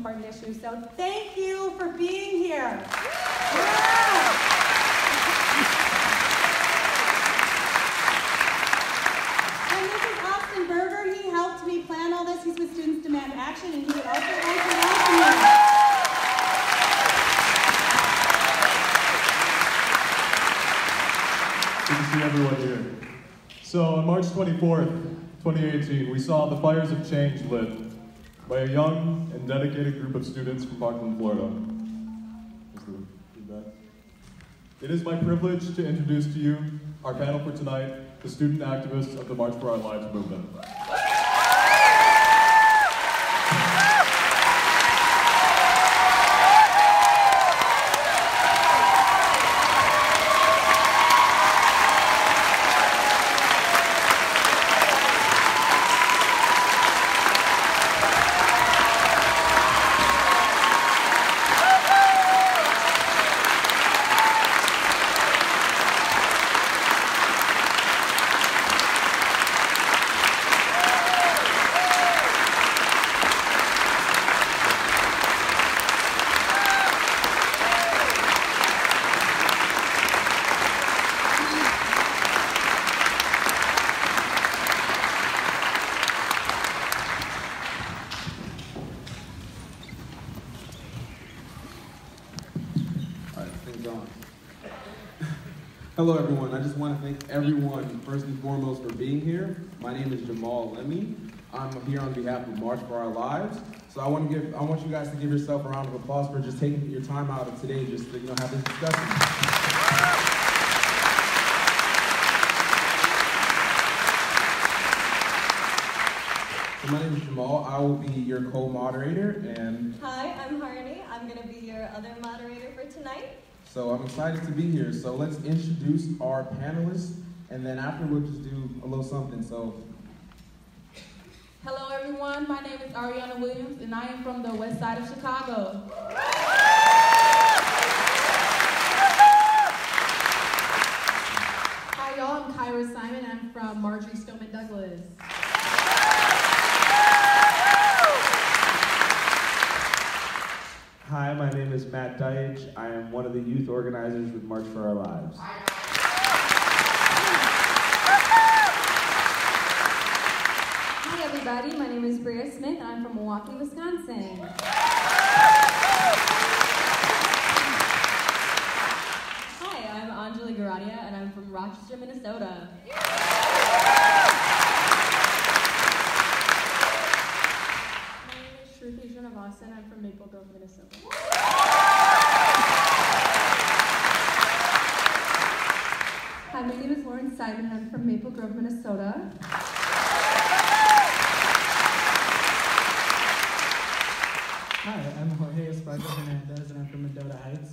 important issue. So thank you for being here. And this is Austin Berger. He helped me plan all this. He's with Students Demand Action, and he would also like to welcome you. Good to see everyone here. So on March 24th, 2018, we saw the fires of change lit by a young and dedicated group of students from Parkland, Florida. It is my privilege to introduce to you our panel for tonight, the student activists of the March for Our Lives movement. Hello everyone, I just want to thank everyone first and foremost for being here. My name is Jamal Lemmy. I'm here on behalf of March for Our Lives. So I want you guys to give yourself a round of applause for just taking your time out of today just to have this discussion. So my name is Jamal. I will be your co-moderator and... Hi, I'm Harney. I'm going to be your other moderator for tonight. So I'm excited to be here. So let's introduce our panelists, and then after we'll just do a little something. So, hello everyone. My name is Ariana Williams, and I am from the west side of Chicago. Hi y'all, I'm Kyra Simon. I'm from Marjorie Stoneman Douglas. Hi, my name is Matt Deitch. I am one of the youth organizers with March for Our Lives. Hi everybody, my name is Bria Smith and I'm from Milwaukee, Wisconsin. Hi, I'm Anjali Garadia and I'm from Rochester, Minnesota. I'm from Maple Grove, Minnesota. Hi, my name is Lauren Simon and I'm from Maple Grove, Minnesota. Hi, I'm Jorge Esparza Hernandez and I'm from Mendota Heights.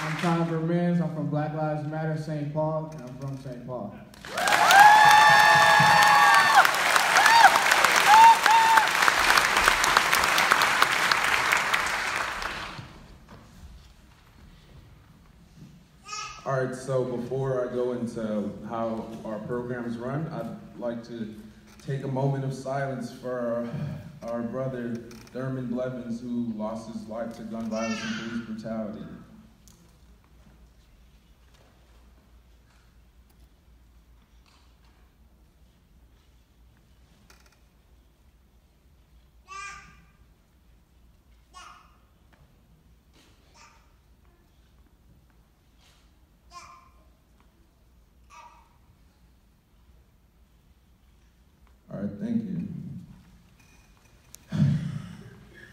I'm Tom Vermins, I'm from Black Lives Matter, St. Paul, and I'm from St. Paul. All right, so before I go into how our programs run, I'd like to take a moment of silence for our brother, Dermond Blevins, who lost his life to gun violence and police brutality. All right, thank you.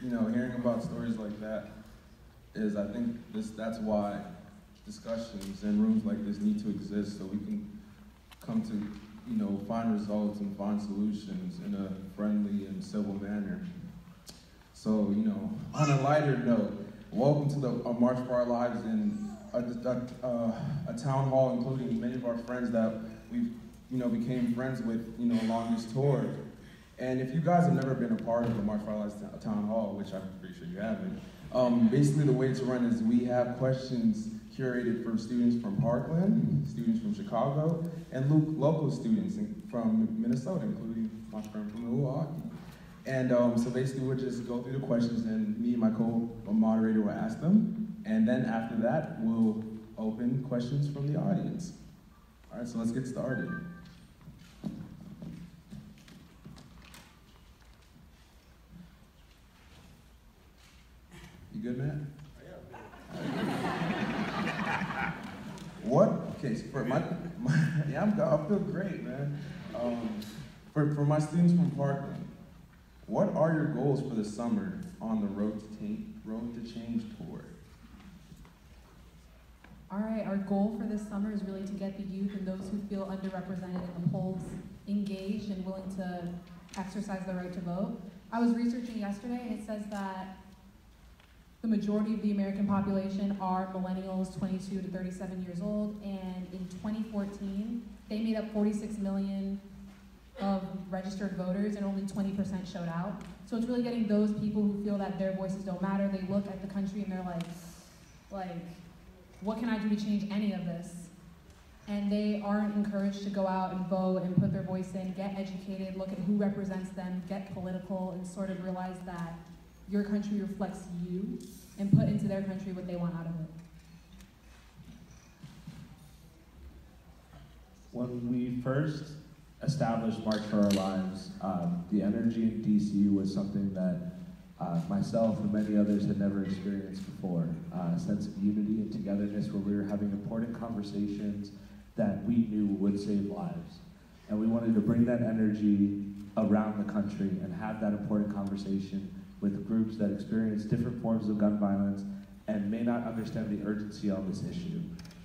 You know, hearing about stories like that is, I think, that's why discussions and rooms like this need to exist, so we can come to, you know, find results and find solutions in a friendly and civil manner. So, you know, on a lighter note, welcome to the March for Our Lives in a town hall, including many of our friends that we've, you know, became friends with, you know, along this tour. And if you guys have never been a part of the March for Our Lives Town Hall, which I'm pretty sure you haven't, basically the way to run is we have questions curated for students from Parkland, students from Chicago, and local students from Minnesota, including my friend from Milwaukee. And so basically we'll just go through the questions and me and my co-moderator will ask them. And then after that, we'll open questions from the audience. All right, so let's get started. You good, Matt? What? Okay, so for yeah, I feel great, man. For my students from Parkland, what are your goals for the summer on the Road to Change tour? All right, our goal for this summer is really to get the youth and those who feel underrepresented in the polls engaged and willing to exercise their right to vote. I was researching yesterday, and it says that the majority of the American population are millennials 22 to 37 years old, and in 2014, they made up 46 million of registered voters, and only 20% showed out. So it's really getting those people who feel that their voices don't matter. They look at the country and they're like, what can I do to change any of this? And they aren't encouraged to go out and vote and put their voice in, get educated, look at who represents them, get political, and sort of realize that your country reflects you, and put into their country what they want out of it. When we first established March for Our Lives, the energy in DC was something that myself and many others had never experienced before. A sense of unity and togetherness where we were having important conversations that we knew would save lives. And we wanted to bring that energy around the country and have that important conversation with groups that experience different forms of gun violence and may not understand the urgency on this issue.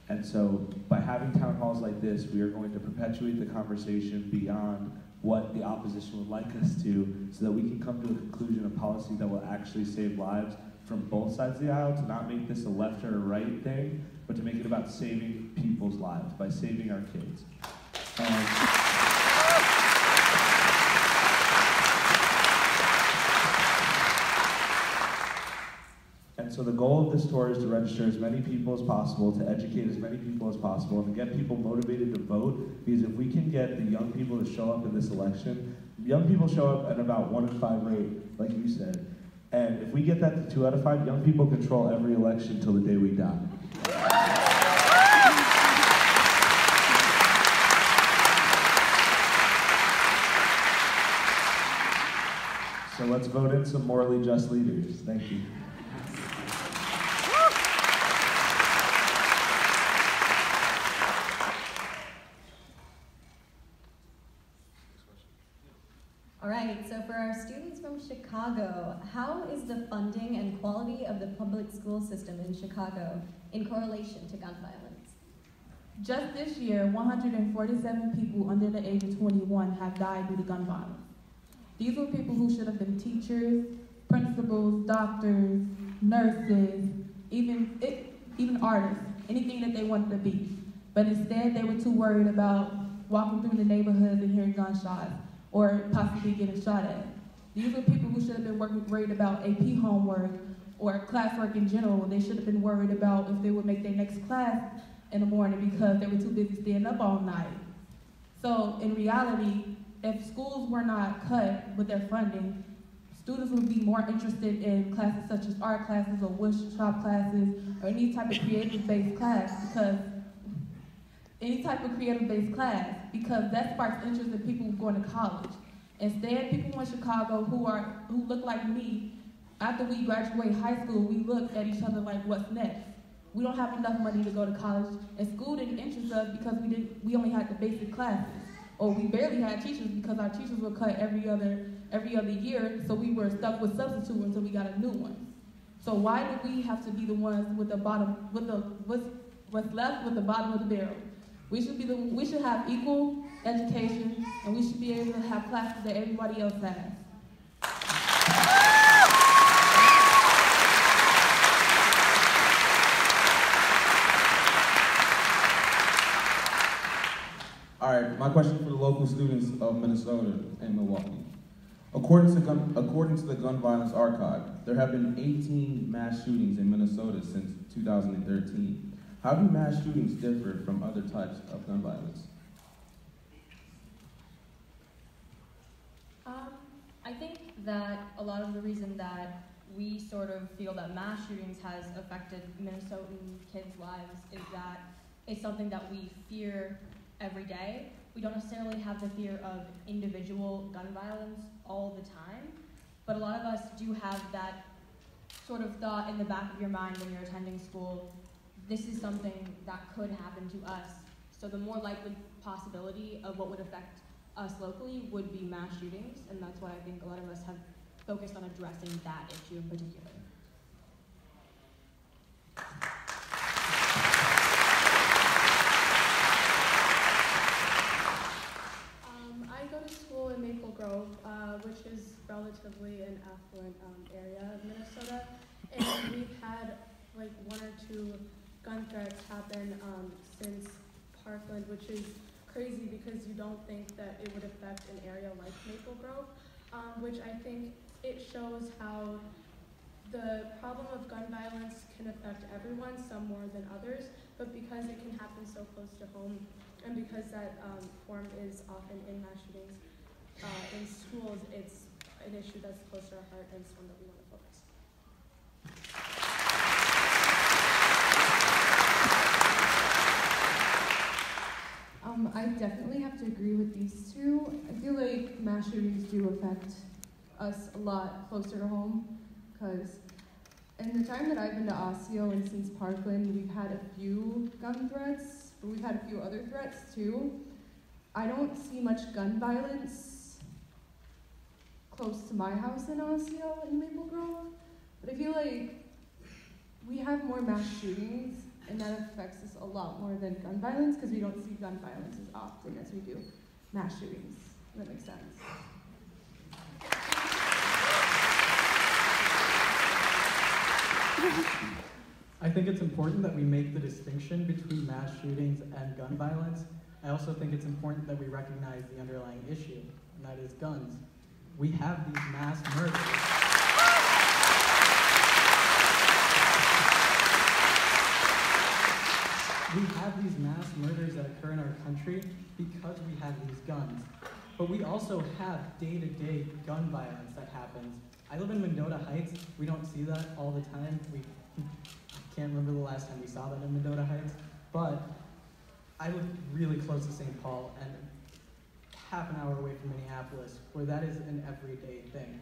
And so by having town halls like this, we are going to perpetuate the conversation beyond what the opposition would like us to, so that we can come to a conclusion of policy that will actually save lives from both sides of the aisle, to not make this a left or a right thing, but to make it about saving people's lives, by saving our kids. And so the goal of this tour is to register as many people as possible, to educate as many people as possible, and to get people motivated to vote, because if we can get the young people to show up in this election, young people show up at about 1 in 5 rate, like you said, and if we get that to 2 out of 5, young people control every election till the day we die. So let's vote in some morally just leaders. Thank you. All right, so for our students from Chicago, how is the funding and quality of the public school system in Chicago in correlation to gun violence? Just this year, 147 people under the age of 21 have died due to gun violence. These were people who should have been teachers, principals, doctors, nurses, even artists, anything that they wanted to be. But instead, they were too worried about walking through the neighborhoods and hearing gunshots, or possibly getting shot at. These are people who should have been worried about AP homework or classwork in general. They should have been worried about if they would make their next class in the morning because they were too busy staying up all night. So in reality, if schools were not cut with their funding, students would be more interested in classes such as art classes or wood shop classes or any type of creative-based class because that sparks interest in people going to college. Instead, people in Chicago who look like me, after we graduate high school, we look at each other like, what's next? We don't have enough money to go to college, and school didn't interest us because we only had the basic classes, or we barely had teachers because our teachers were cut every other year, so we were stuck with substitute until we got a new one. So why do we have to be the ones with the bottom, what's left with the bottom of the barrel? We should have equal education, and we should be able to have classes that everybody else has. All right, my question for the local students of Minnesota and Milwaukee. According to the Gun Violence Archive, there have been 18 mass shootings in Minnesota since 2013. How do mass shootings differ from other types of gun violence? I think that a lot of the reason that we sort of feel that mass shootings has affected Minnesotan kids' lives is that it's something that we fear every day. We don't necessarily have the fear of individual gun violence all the time, but a lot of us do have that sort of thought in the back of your mind when you're attending school, this is something that could happen to us. So the more likely possibility of what would affect us locally would be mass shootings, and that's why I think a lot of us have focused on addressing that issue in particular. I go to school in Maple Grove, which is relatively an affluent area of Minnesota, and we've had like 1 or 2 gun threats happen since Parkland, which is crazy because you don't think that it would affect an area like Maple Grove, which I think it shows how the problem of gun violence can affect everyone, some more than others, but because it can happen so close to home, and because that form is often in mass shootings in schools, it's an issue that's close to our heart and it's one that we want to focus on. I definitely have to agree with these two. I feel like mass shootings do affect us a lot closer to home, because in the time that I've been to Osseo and since Parkland, we've had a few gun threats, but we've had a few other threats too. I don't see much gun violence close to my house in Osseo and Maple Grove, but I feel like we have more mass shootings, and that affects us a lot more than gun violence, because we don't see gun violence as often as we do mass shootings. If that makes sense. I think it's important that we make the distinction between mass shootings and gun violence. I also think it's important that we recognize the underlying issue, and that is guns. We have these mass murders. We have these mass murders that occur in our country because we have these guns. But we also have day-to-day gun violence that happens. I live in Mendota Heights. We don't see that all the time. I can't remember the last time we saw that in Mendota Heights. But I live really close to St. Paul and half an hour away from Minneapolis, where that is an everyday thing.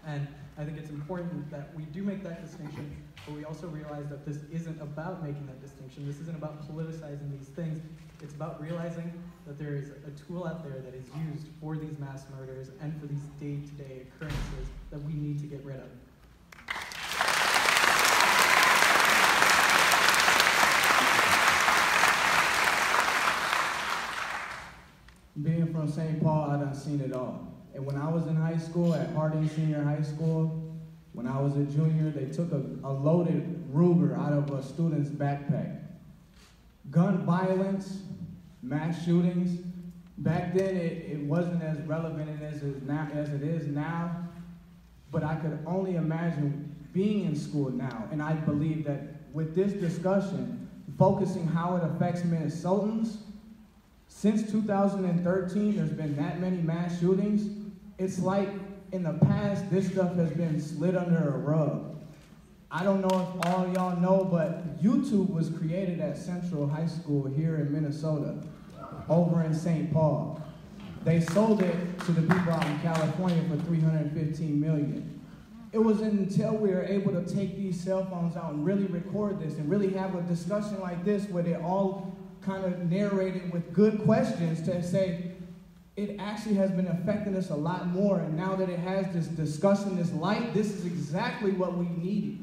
And I think it's important that we do make that distinction, but we also realize that this isn't about making that distinction. This isn't about politicizing these things. It's about realizing that there is a tool out there that is used for these mass murders and for these day-to-day occurrences that we need to get rid of. Being from St. Paul, I done seen it all. And when I was in high school, at OsseoSenior High School, when I was a junior, they took a loaded Ruger out of a student's backpack. Gun violence, mass shootings, back then it wasn't as relevant as it is now, but I could only imagine being in school now. And I believe that with this discussion, focusing how it affects Minnesotans, since 2013, there's been that many mass shootings. It's like in the past, this stuff has been slid under a rug. I don't know if all y'all know, but YouTube was created at Central High School here in Minnesota, over in St. Paul. They sold it to the people out in California for $315 million. It wasn't until we were able to take these cell phones out and really record this and really have a discussion like this where they all kind of narrated with good questions to say, it actually has been affecting us a lot more, and now that it has this discussion, this light, this is exactly what we needed,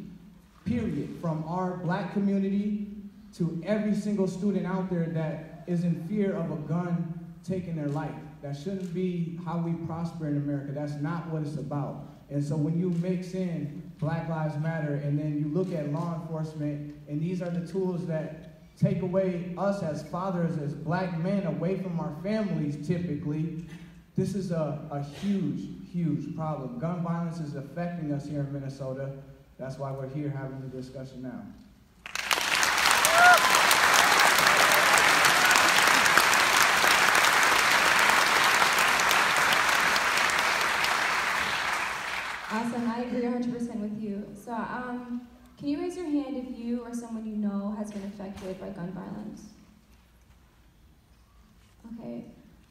period. From our black community to every single student out there that is in fear of a gun taking their life. That shouldn't be how we prosper in America. That's not what it's about. And so when you mix in Black Lives Matter and then you look at law enforcement, and these are the tools that take away us as fathers, as black men, away from our families typically, this is a huge, huge problem. Gun violence is affecting us here in Minnesota. That's why we're here having the discussion now. Awesome, I agree 100% with you. So, can you raise your hand if you or someone you know has been affected by gun violence? Okay.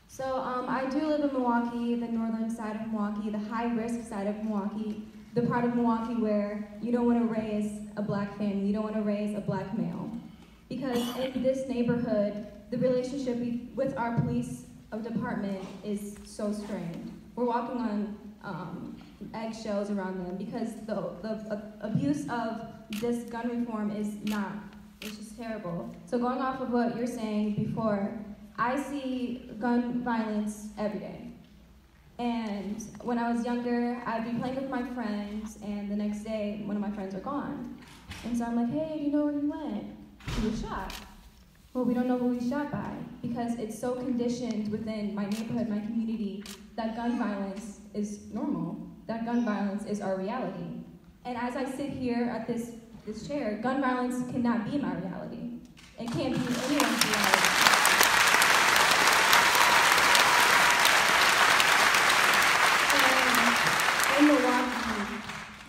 So, I do live in Milwaukee, the northern side of Milwaukee, the high-risk side of Milwaukee, the part of Milwaukee where you don't want to raise a black family, you don't want to raise a black male. Because in this neighborhood, the relationship with our police department is so strained. We're walking on eggshells around them because the abuse of this gun reform is it's just terrible. So going off of what you're saying before, I see gun violence every day. And when I was younger, I'd be playing with my friends, and the next day, one of my friends are gone. And so I'm like, hey, do you know where he went? He was shot. Well, we don't know who he's shot by because it's so conditioned within my neighborhood, my community, that gun violence is normal, that gun violence is our reality. And as I sit here at this chair, gun violence cannot be my reality. It can't be anyone's reality. In Milwaukee,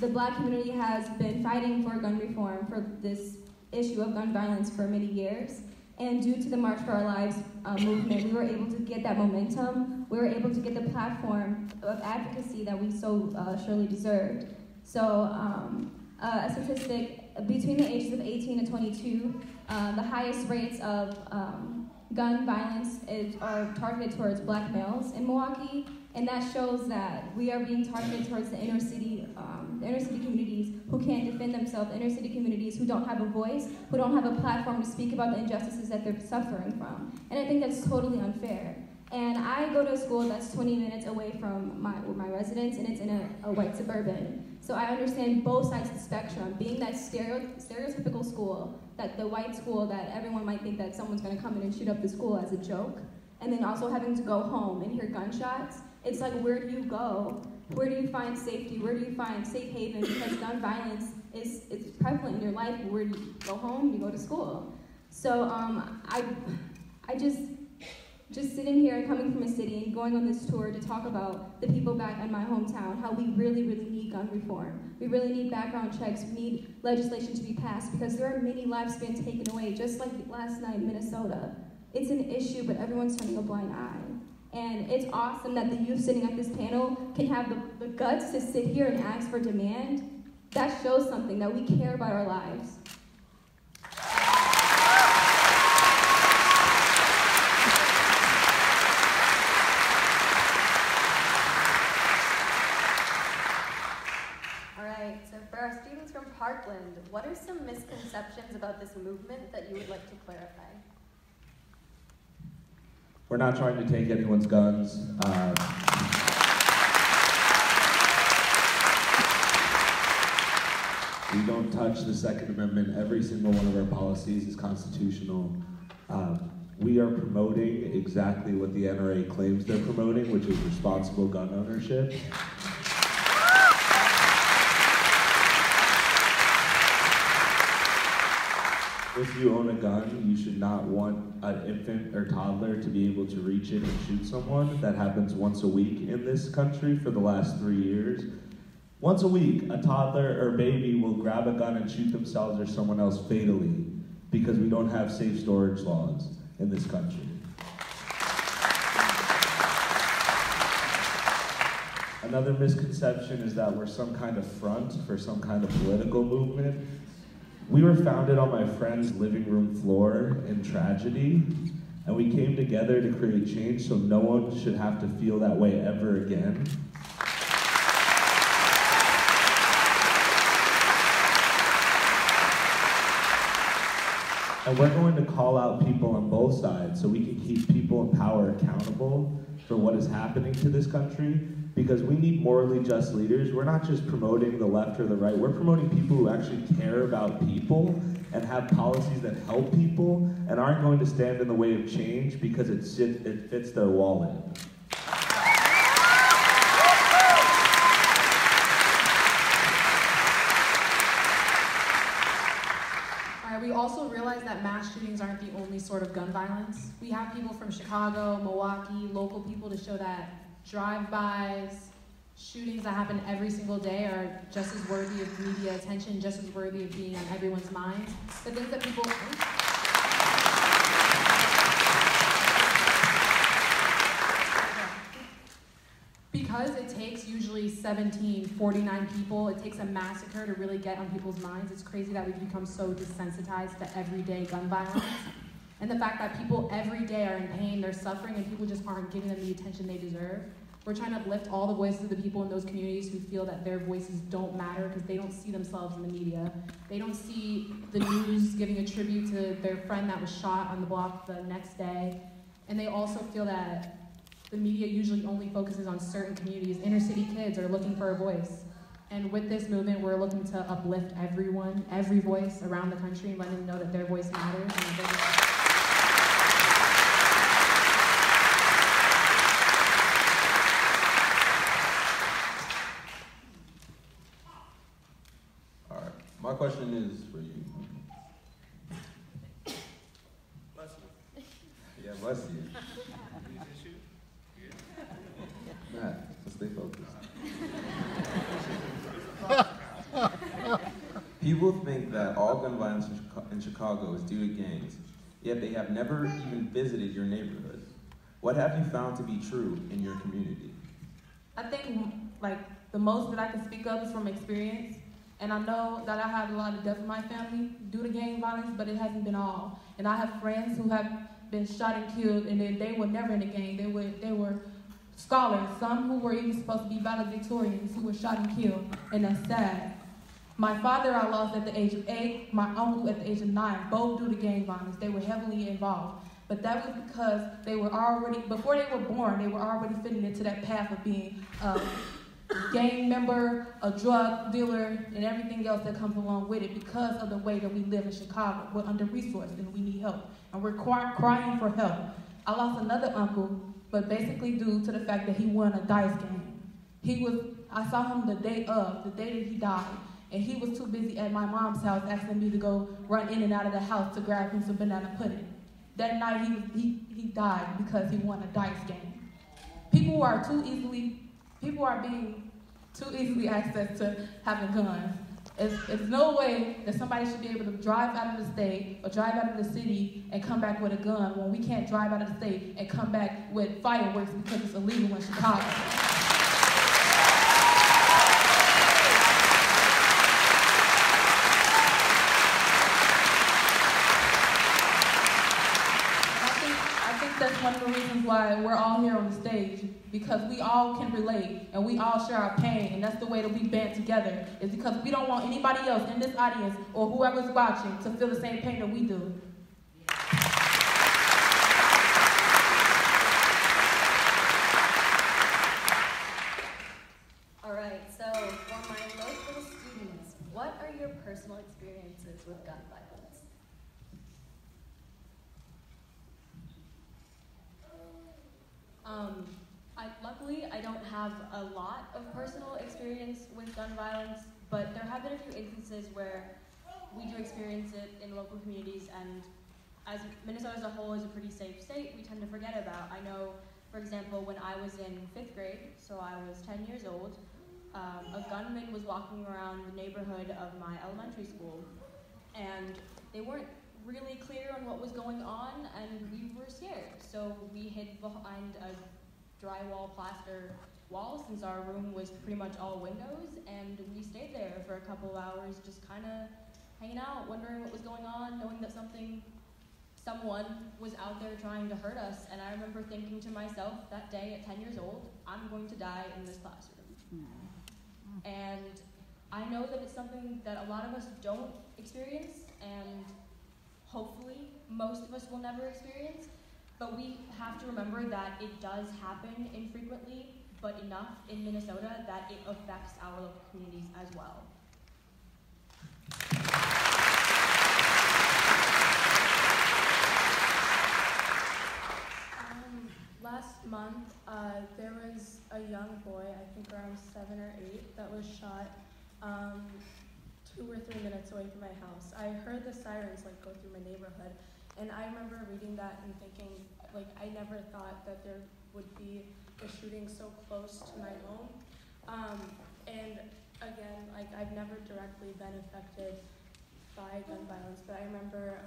the black community has been fighting for gun reform, for this issue of gun violence for many years. And due to the March for Our Lives movement, we were able to get that momentum. We were able to get the platform of advocacy that we so surely deserved. So a statistic, between the ages of 18 and 22, the highest rates of gun violence are targeted towards black males in Milwaukee. And that shows that we are being targeted towards the inner city communities who can't defend themselves, the inner city communities who don't have a voice, who don't have a platform to speak about the injustices that they're suffering from. And I think that's totally unfair. And I go to a school that's 20 minutes away from my residence, and it's in a white suburban. So I understand both sides of the spectrum, being that stereotypical school, that the white school that everyone might think that someone's gonna come in and shoot up the school as a joke, and then also having to go home and hear gunshots. It's like, where do you go? Where do you find safety? Where do you find safe haven? Because gun violence is prevalent in your life. Where do you go home? You go to school. So I just sitting here and coming from a city and going on this tour to talk about the people back in my hometown, how we really, really need gun reform. We really need background checks. We need legislation to be passed because there are many lives being taken away, just like last night in Minnesota. It's an issue, but everyone's turning a blind eye. And it's awesome that the youth sitting at this panel can have the guts to sit here and ask for demand. That shows something, that we care about our lives. All right, so for our students from Parkland, what are some misconceptions about this movement that you would like to clarify? We're not trying to take anyone's guns. We don't touch the Second Amendment. Every single one of our policies is constitutional. We are promoting exactly what the NRA claims they're promoting, which is responsible gun ownership. If you own a gun, you should not want an infant or toddler to be able to reach it and shoot someone. That happens once a week in this country for the last 3 years. Once a week, a toddler or baby will grab a gun and shoot themselves or someone else fatally because we don't have safe storage laws in this country. Another misconception is that we're some kind of front for some kind of political movement. We were founded on my friend's living room floor in tragedy, and we came together to create change so no one should have to feel that way ever again. And we're going to call out people on both sides so we can keep people in power accountable for what is happening to this country, because we need morally just leaders. We're not just promoting the left or the right, we're promoting people who actually care about people and have policies that help people and aren't going to stand in the way of change because it fits their wallet. We also realize that mass shootings aren't the only sort of gun violence. We have people from Chicago, Milwaukee, local people to show that drive-bys, shootings that happen every single day are just as worthy of media attention, just as worthy of being on everyone's minds. The things that people... Because it takes usually 49 people, it takes a massacre to really get on people's minds. It's crazy that we've become so desensitized to everyday gun violence. And the fact that people every day are in pain, they're suffering, and people just aren't giving them the attention they deserve. We're trying to uplift all the voices of the people in those communities who feel that their voices don't matter because they don't see themselves in the media. They don't see the news giving a tribute to their friend that was shot on the block the next day. And they also feel that the media usually only focuses on certain communities. Inner city kids are looking for a voice. And with this movement, we're looking to uplift everyone, every voice around the country, and let them know that their voice matters. All right, my question is for you. Bless you. Yeah, bless you. Matt, let's stay focused. People think that all gun violence in Chicago is due to gangs, yet they have never even visited your neighborhood. What have you found to be true in your community? I think like the most that I can speak of is from experience. And I know that I have a lot of death in my family due to gang violence, but it hasn't been all. And I have friends who have been shot and killed, and they were never in a gang. They were scholars, some who were even supposed to be valedictorians, who were shot and killed, and that's sad. My father I lost at the age of 8, my uncle at the age of 9, both due to gang violence. They were heavily involved. But that was because they were already, before they were born, they were already fitting into that path of being a gang member, a drug dealer, and everything else that comes along with it because of the way that we live in Chicago. We're under-resourced and we need help. And we're crying for help. I lost another uncle, but basically due to the fact that he won a dice game. I saw him the day that he died, and he was too busy at my mom's house asking me to go run in and out of the house to grab him some banana pudding. That night he died because he won a dice game. People are being too easily accessed to having guns. It's no way that somebody should be able to drive out of the state or drive out of the city and come back with a gun when we can't drive out of the state and come back with fireworks because it's illegal in Chicago. That's one of the reasons why we're all here on the stage, because we all can relate and we all share our pain, and that's the way that we band together, is because we don't want anybody else in this audience or whoever's watching to feel the same pain that we do. All right, so for my local students, what are your personal experiences with gun violence? Luckily, I don't have a lot of personal experience with gun violence, but there have been a few instances where we do experience it in local communities, and as Minnesota as a whole is a pretty safe state, we tend to forget about. I know, for example, when I was in 5th grade, so I was 10 years old, a gunman was walking around the neighborhood of my elementary school, and they weren't really clear on what was going on, and we were scared. So we hid behind a drywall plaster wall, since our room was pretty much all windows, and we stayed there for a couple of hours just kind of hanging out, wondering what was going on, knowing that someone was out there trying to hurt us. And I remember thinking to myself that day at 10 years old, I'm going to die in this classroom. And I know that it's something that a lot of us don't experience, and hopefully most of us will never experience, but we have to remember that it does happen infrequently, but enough in Minnesota that it affects our local communities as well. Last month, there was a young boy, I think around 7 or 8, that was shot 2 or 3 minutes away from my house. I heard the sirens go through my neighborhood, and I remember reading that and thinking, I never thought that there would be a shooting so close to my home. And again, like I've never directly been affected by gun violence, but I remember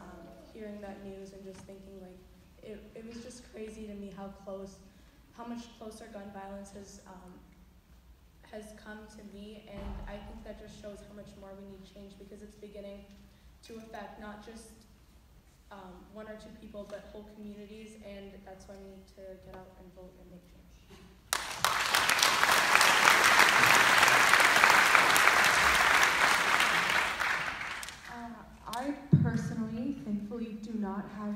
hearing that news and just thinking like it was just crazy to me how much closer gun violence has come to me, and I think that just shows how much more we need change, because it's beginning to affect not just one or two people, but whole communities, and that's why we need to get out and vote and make change. I personally, thankfully, do not have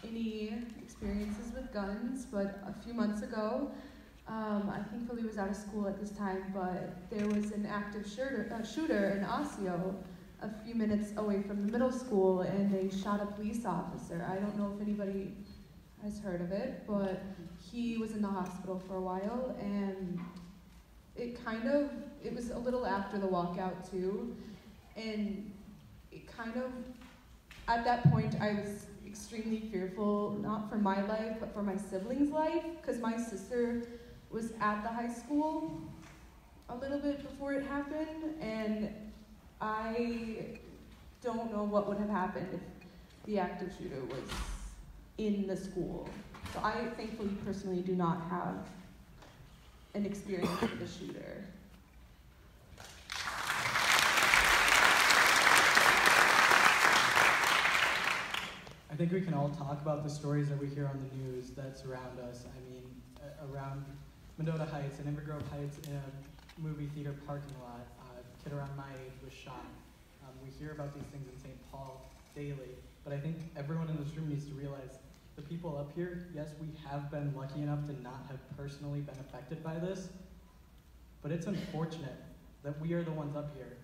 any experiences with guns, but a few months ago, I thankfully was out of school at this time, but there was an active shooter in Osseo a few minutes away from the middle school, and they shot a police officer. I don't know if anybody has heard of it, but he was in the hospital for a while, and it was a little after the walkout too, and at that point I was extremely fearful, not for my life, but for my siblings' life, because my sister was at the high school a little bit before it happened, and I don't know what would have happened if the active shooter was in the school. So I thankfully personally do not have an experience with the shooter. I think we can all talk about the stories that we hear on the news that surround us. I mean, around Mendota Heights and Inver Grove Heights in a movie theater parking lot, a kid around my age was shot. We hear about these things in St. Paul daily, but I think everyone in this room needs to realize the people up here, yes, we have been lucky enough to not have personally been affected by this, but it's unfortunate that we are the ones up here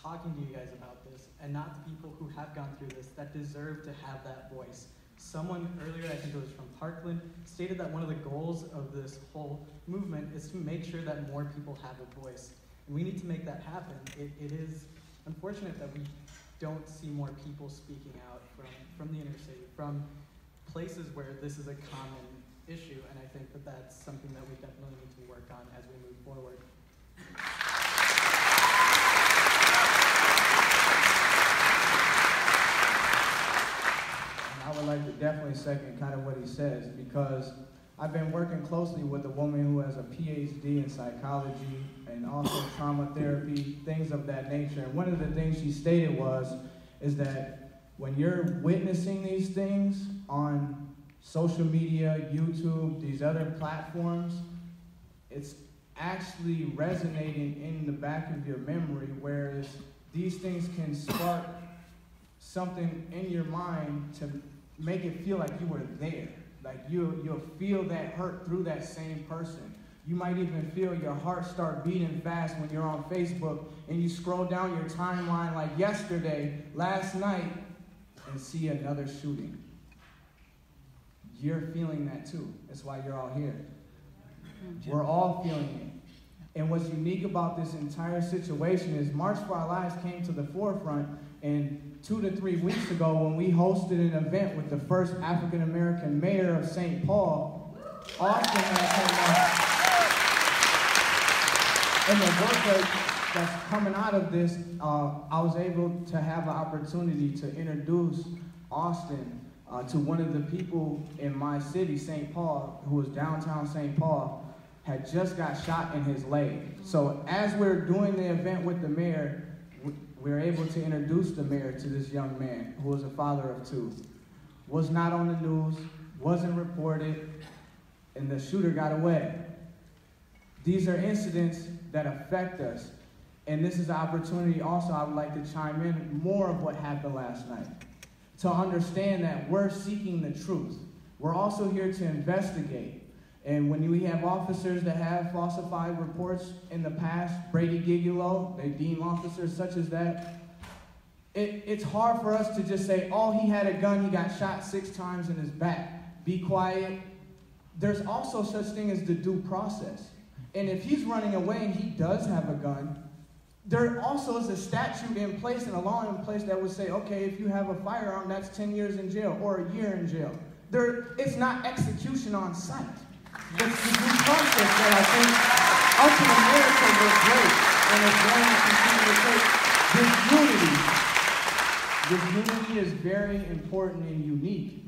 talking to you guys about this, and not the people who have gone through this that deserve to have that voice. Someone earlier, I think it was from Parkland, stated that one of the goals of this whole movement is to make sure that more people have a voice. And we need to make that happen. It is unfortunate that we don't see more people speaking out from the inner city, from places where this is a common issue, and I think that that's something that we definitely need to work on as we move forward. I would like to definitely second kind of what he says, because I've been working closely with a woman who has a PhD in psychology and also trauma therapy, things of that nature. And one of the things she stated is that when you're witnessing these things on social media, YouTube, these other platforms, it's actually resonating in the back of your memory, whereas these things can spark something in your mind to make it feel like you were there. Like you'll feel that hurt through that same person. You might even feel your heart start beating fast when you're on Facebook and you scroll down your timeline like yesterday, last night, and see another shooting. You're feeling that too. That's why you're all here. We're all feeling it. And what's unique about this entire situation is March for Our Lives came to the forefront, and 2 to 3 weeks ago when we hosted an event with the first African American mayor of St. Paul, Austin and the work that's coming out of this, I was able to have an opportunity to introduce Austin to one of the people in my city, St. Paul, who was downtown St. Paul, had just got shot in his leg. So as we're doing the event with the mayor, we were able to introduce the mayor to this young man who was a father of 2. Was not on the news, wasn't reported, and the shooter got away. These are incidents that affect us. And this is an opportunity also, I would like to chime in more of what happened last night. To understand that we're seeking the truth. We're also here to investigate. And when we have officers that have falsified reports in the past, Brady Gigolo, they deem officers such as that, it's hard for us to just say, oh, he had a gun, he got shot 6 times in his back. Be quiet. There's also such thing as the due process. And if he's running away and he does have a gun, there also is a statute in place and a law in place that would say, okay, if you have a firearm, that's 10 years in jail or a year in jail. It's not execution on sight. It's the due process that I think us in America will break, and it's going to continue to take. This unity is very important and unique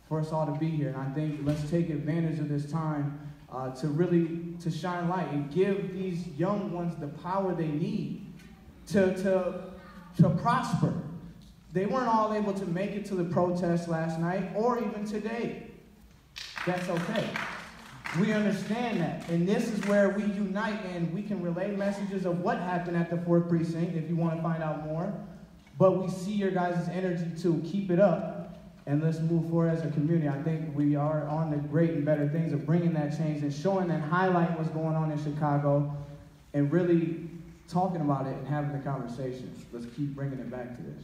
for us all to be here, and I think let's take advantage of this time to shine light and give these young ones the power they need to prosper. They weren't all able to make it to the protest last night or even today. That's okay. We understand that. And this is where we unite and we can relay messages of what happened at the 4th Precinct if you want to find out more. But we see your guys' energy to keep it up and let's move forward as a community. I think we are on the great and better things of bringing that change and showing and highlighting what's going on in Chicago and really talking about it and having the conversation. Let's keep bringing it back to this.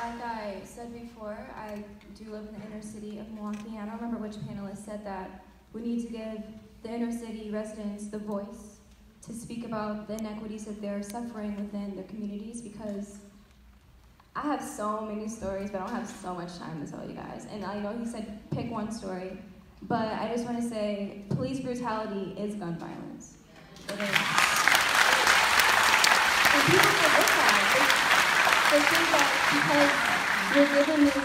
Like I said before, I do live in the inner city of Milwaukee. I don't remember which panelist said that we need to give the inner city residents the voice to speak about the inequities that they're suffering within their communities, because I have so many stories, but I don't have so much time to tell you guys. And I know he said pick one story, but I just want to say police brutality is gun violence. It is. And people forget that. They think that because you're given this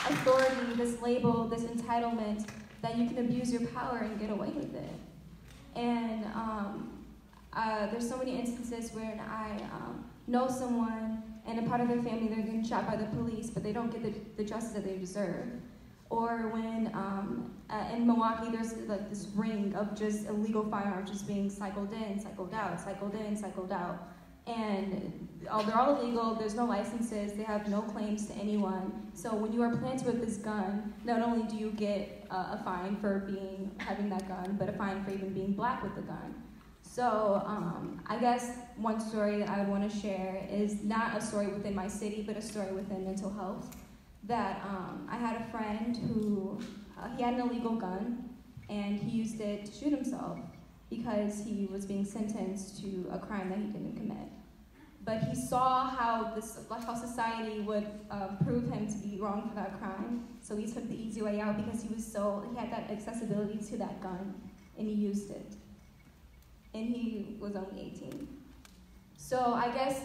authority, this label, this entitlement, that you can abuse your power and get away with it. And there's so many instances where I know someone and a part of their family, they're getting shot by the police, but they don't get the justice that they deserve. Or when in Milwaukee, there's like this ring of just illegal firearms just being cycled in, cycled out, cycled in, cycled out. And they're all illegal, there's no licenses, they have no claims to anyone. So when you are planted with this gun, not only do you get a fine for having that gun, but a fine for even being black with the gun. So I guess one story that I would want to share is not a story within my city, but a story within mental health. That I had a friend who, he had an illegal gun, and he used it to shoot himself because he was being sentenced to a crime that he didn't commit. But he saw how society would prove him to be wrong for that crime, so he took the easy way out because he had that accessibility to that gun, and he used it. And he was only 18. So I guess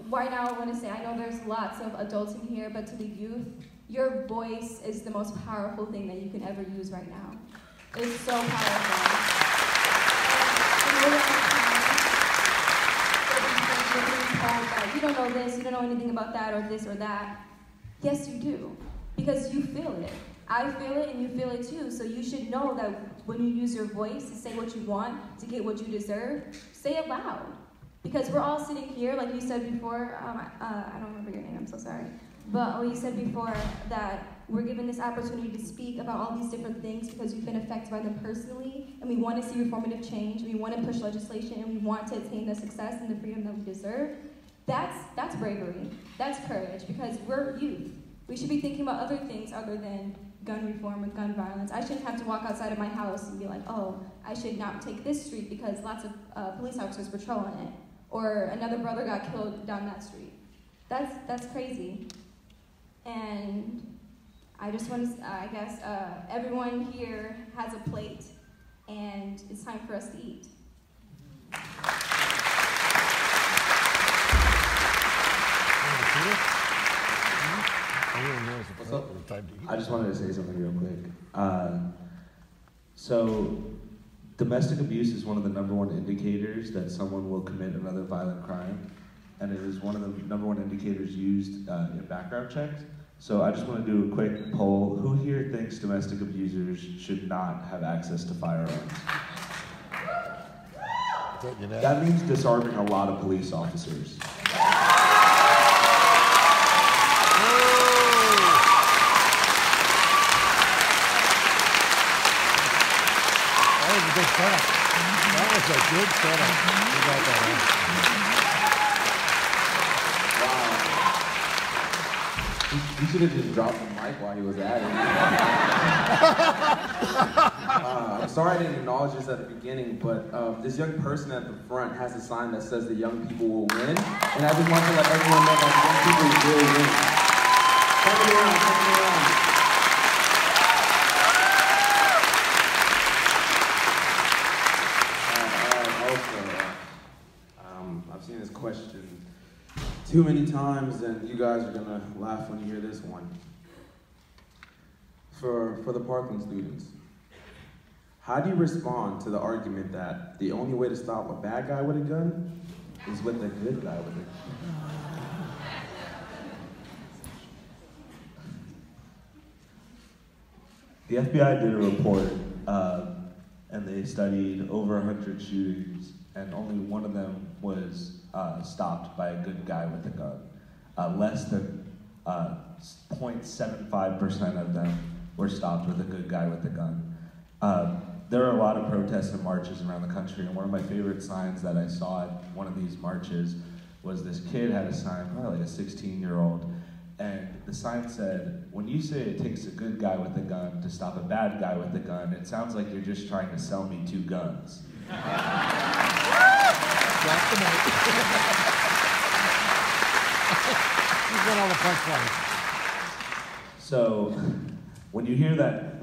right now I want to say, I know there's lots of adults in here, but to the youth, your voice is the most powerful thing that you can ever use right now. It's so powerful. You don't know this, you don't know anything about that, or this or that. Yes, you do, because you feel it. I feel it and you feel it too, so you should know that when you use your voice to say what you want, to get what you deserve, say it loud. Because we're all sitting here, like you said before, I don't remember your name, I'm so sorry. But you said before that we're given this opportunity to speak about all these different things because we've been affected by them personally, and we want to see reformative change, we want to push legislation, and we want to attain the success and the freedom that we deserve. That's bravery, that's courage, because we're youth. We should be thinking about other things other than gun reform or gun violence. I shouldn't have to walk outside of my house and be like, oh, I should not take this street because lots of police officers patrolling it, or another brother got killed down that street. That's crazy. And I just want to, I guess, everyone here has a plate, and it's time for us to eat. What's up? I just wanted to say something real quick. So, domestic abuse is one of the #1 indicators that someone will commit another violent crime, and it is one of the #1 indicators used in background checks. So I just want to do a quick poll. Who here thinks domestic abusers should not have access to firearms? That means disarming a lot of police officers. Good setup. That was a good setup. You got that Wow. You should have just dropped the mic while he was at it. I'm sorry I didn't acknowledge this at the beginning, but this young person at the front has a sign that says the young people will win, and I just want to let everyone know that the young people will win. Turn it around, turn it around. I've seen this question too many times, and you guys are gonna laugh when you hear this one. For the Parkland students, how do you respond to the argument that the only way to stop a bad guy with a gun is with a good guy with a gun? The FBI did a report, and they studied over 100 shootings, and only one of them was stopped by a good guy with a gun. Less than 0.75% of them were stopped with a good guy with a gun. There are a lot of protests and marches around the country, and one of my favorite signs that I saw at one of these marches was this kid had a sign, probably like a 16-year-old, and the sign said, "When you say it takes a good guy with a gun to stop a bad guy with a gun, it sounds like you're just trying to sell me 2 guns." Drop the mic. He's got all the punchlines. So, when you hear that,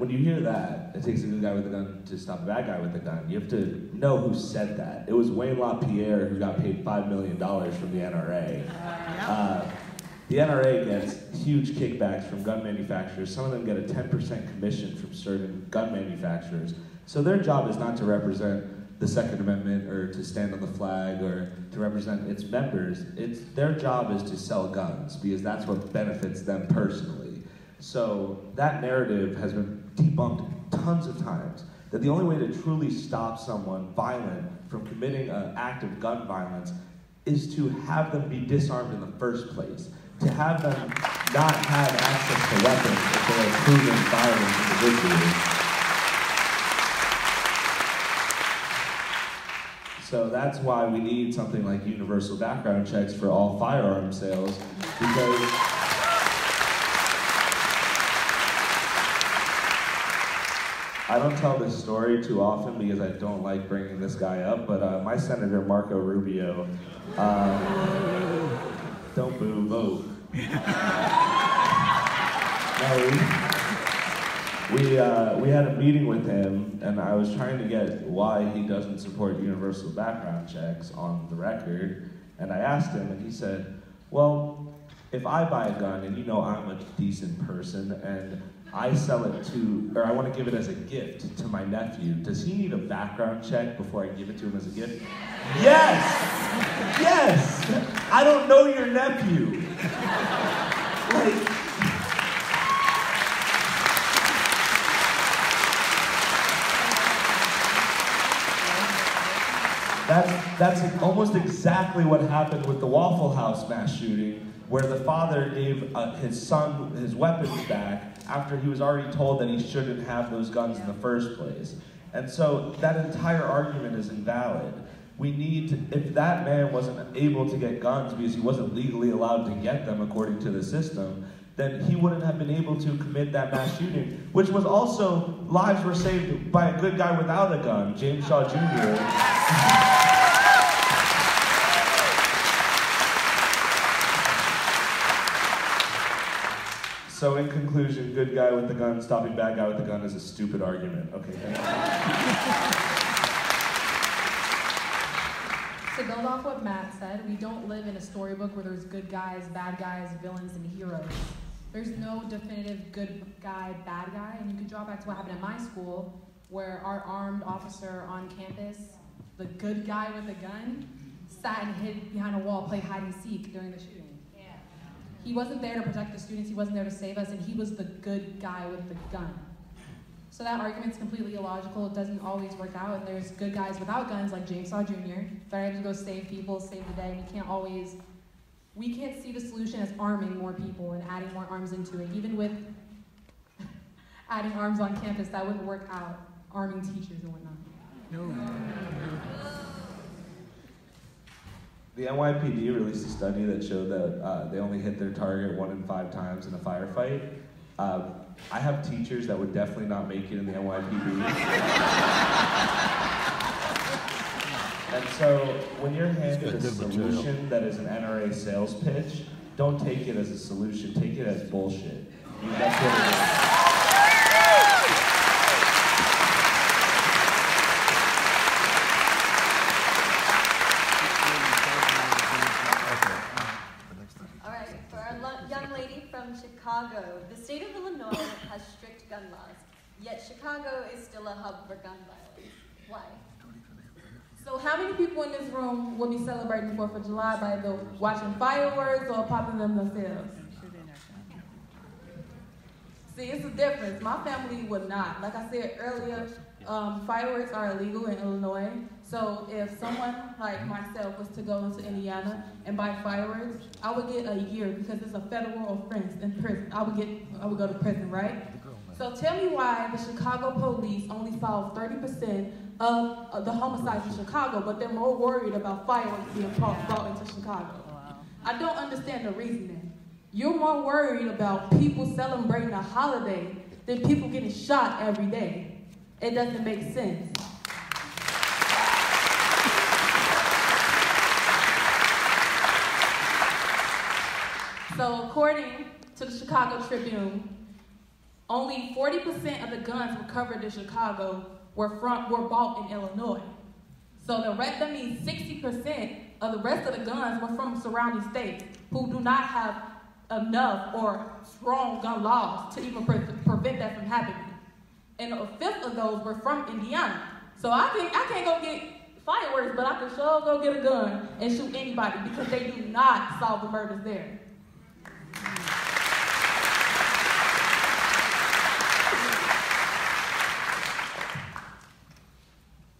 it takes a good guy with a gun to stop a bad guy with a gun, you have to know who said that. It was Wayne LaPierre, who got paid $5 million from the NRA. The NRA gets huge kickbacks from gun manufacturers. Some of them get a 10% commission from certain gun manufacturers. So their job is not to represent the Second Amendment or to stand on the flag or to represent its members. Their job is to sell guns because that's what benefits them personally. So that narrative has been debunked tons of times, that the only way to truly stop someone violent from committing an act of gun violence is to have them be disarmed in the first place, to have them not have access to weapons if they are proven violent individuals. So that's why we need something like universal background checks for all firearm sales, because I don't tell this story too often because I don't like bringing this guy up, but my Senator Marco Rubio, don't boo, vote. No, we had a meeting with him, and I was trying to get why he doesn't support universal background checks on the record, and I asked him, and he said, well, if I buy a gun, and you know I'm a decent person, and I sell it to, or I want to give it as a gift to my nephew, does he need a background check before I give it to him as a gift? Yes! Yes! I don't know your nephew. Like, that's almost exactly what happened with the Waffle House mass shooting, where the father gave his son his weapons back after he was already told that he shouldn't have those guns in the first place. And so that entire argument is invalid. We need to, if that man wasn't able to get guns because he wasn't legally allowed to get them according to the system, then he wouldn't have been able to commit that mass shooting, which was also, lives were saved by a good guy without a gun, James Shaw Jr. So in conclusion, good guy with the gun stopping bad guy with the gun is a stupid argument. Okay, thank you. To build off what Matt said, we don't live in a storybook where there's good guys, bad guys, villains, and heroes. There's no definitive good guy, bad guy, and you could draw back to what happened at my school, where our armed officer on campus, the good guy with a gun, sat and hid behind a wall, played hide and seek during the shooting. He wasn't there to protect the students, he wasn't there to save us, and he was the good guy with the gun. So that argument's completely illogical, it doesn't always work out, and there's good guys without guns like James Shaw Jr. that are able to go save people, save the day. We can't see the solution as arming more people and adding more arms into it. Even with adding arms on campus, that wouldn't work out, arming teachers and whatnot. No. The NYPD released a study that showed that they only hit their target 1 in 5 times in a firefight. I have teachers that would definitely not make it in the NYPD. And so when you're handed a solution that is an NRA sales pitch, don't take it as a solution, take it as bullshit. I mean, that's what it is. Chicago. The state of Illinois has strict gun laws, yet Chicago is still a hub for gun violence. Why? So how many people in this room will be celebrating the 4th of July by either watching fireworks or popping them themselves? See, it's a difference. My family would not. Like I said earlier, fireworks are illegal in Illinois. So if someone like myself was to go into Indiana and buy fireworks, I would get a year because it's a federal offense in prison. I would go to prison, right? So tell me why the Chicago police only solve 30% of the homicides in Chicago, but they're more worried about fireworks being brought into Chicago. I don't understand the reasoning. You're more worried about people celebrating a holiday than people getting shot every day. It doesn't make sense. So according to the Chicago Tribune, only 40% of the guns recovered in Chicago were bought in Illinois. So that means 60% of the rest of the guns were from surrounding states who do not have enough or strong gun laws to even prevent that from happening. And a fifth of those were from Indiana. So I can't go get fireworks, but I can sure go get a gun and shoot anybody because they do not solve the murders there.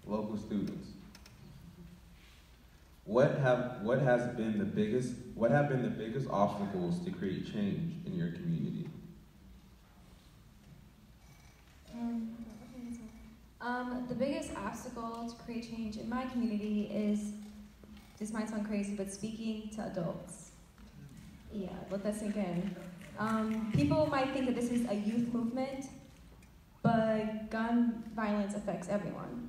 Local students, what have been the biggest obstacles to create change in your community? The biggest obstacle to create change in my community is, this might sound crazy, but speaking to adults. Yeah, let that sink in. People might think that this is a youth movement, but gun violence affects everyone.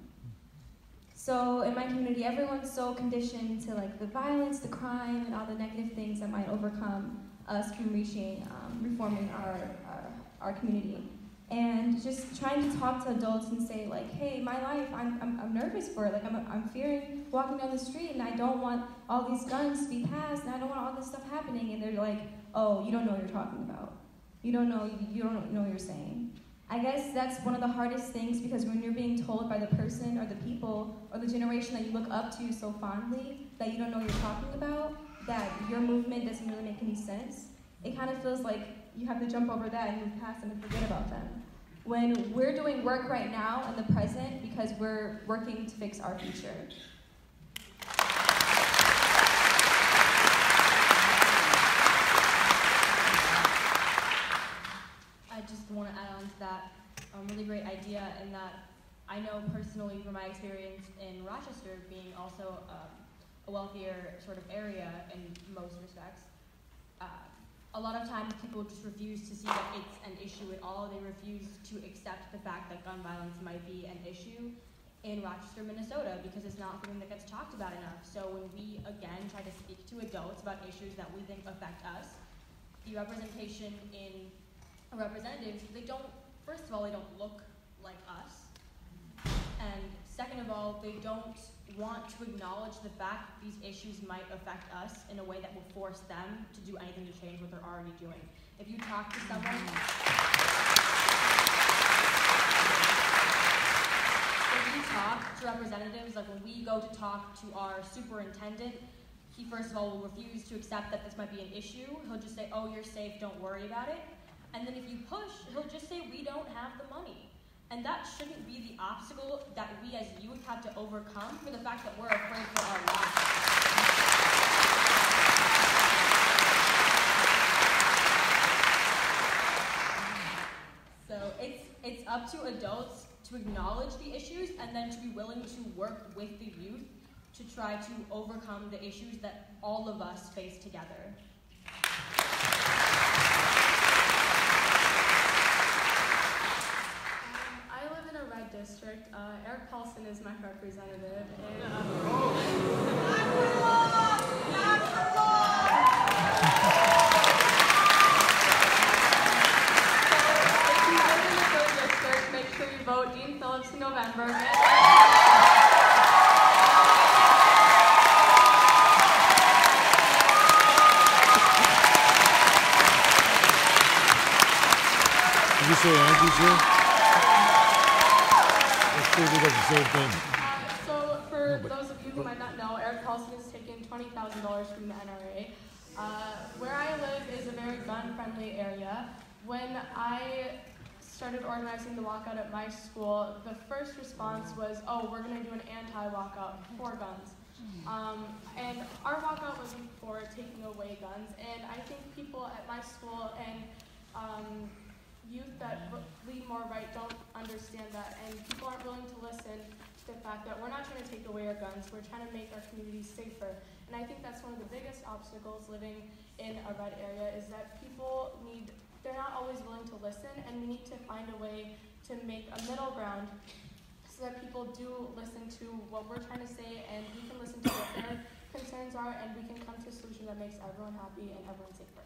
So in my community, everyone's so conditioned to like the violence, the crime, and all the negative things that might overcome us from reforming our community. And just trying to talk to adults and say like, hey, my life, I'm nervous for it. Like I'm fearing walking down the street, and I don't want all these guns to be passed, and I don't want all this stuff happening. And they're like, oh, you don't know what you're talking about. You don't know what you're saying. I guess that's one of the hardest things, because when you're being told by the person or the people or the generation that you look up to so fondly that you don't know what you're talking about, that your movement doesn't really make any sense, it kind of feels like you have to jump over that and move past them and forget about them. When we're doing work right now in the present because we're working to fix our future. I just want to add on to that really great idea, in that I know personally from my experience in Rochester, being also a wealthier sort of area in most respects, a lot of times people just refuse to see that it's an issue at all. They refuse to accept the fact that gun violence might be an issue in Rochester, Minnesota, because it's not something that gets talked about enough. So when we, again, try to speak to adults about issues that we think affect us, the representation in representatives, first of all, they don't look like us. And second of all, they don't want to acknowledge the fact that these issues might affect us in a way that will force them to do anything to change what they're already doing. If you talk to someone, if you talk to representatives, like when we go to talk to our superintendent, he first of all will refuse to accept that this might be an issue. He'll just say, oh, you're safe, don't worry about it. And then if you push, he'll just say, we don't have the money. And that shouldn't be the obstacle that we as youth have to overcome for the fact that we're afraid for our lives. So it's up to adults to acknowledge the issues and then to be willing to work with the youth to try to overcome the issues that all of us face together. Eric Paulson is my representative, and make sure you vote Dean Phillips in November. Did you say Angie's here? Let's see if he does the same thing. So for those of you who might not know, Eric Paulson has taken $20,000 from the NRA. Where I live is a very gun-friendly area. When I started organizing the walkout at my school, the first response was, oh, we're going to do an anti-walkout for guns. And our walkout wasn't for taking away guns, and I think people at my school and youth that lean more right don't understand that, and people aren't willing to listen to the fact that we're not trying to take away our guns, we're trying to make our communities safer. And I think that's one of the biggest obstacles living in a red area is that they're not always willing to listen, and we need to find a way to make a middle ground so that people do listen to what we're trying to say, and we can listen to what their concerns are, and we can come to a solution that makes everyone happy and everyone safer.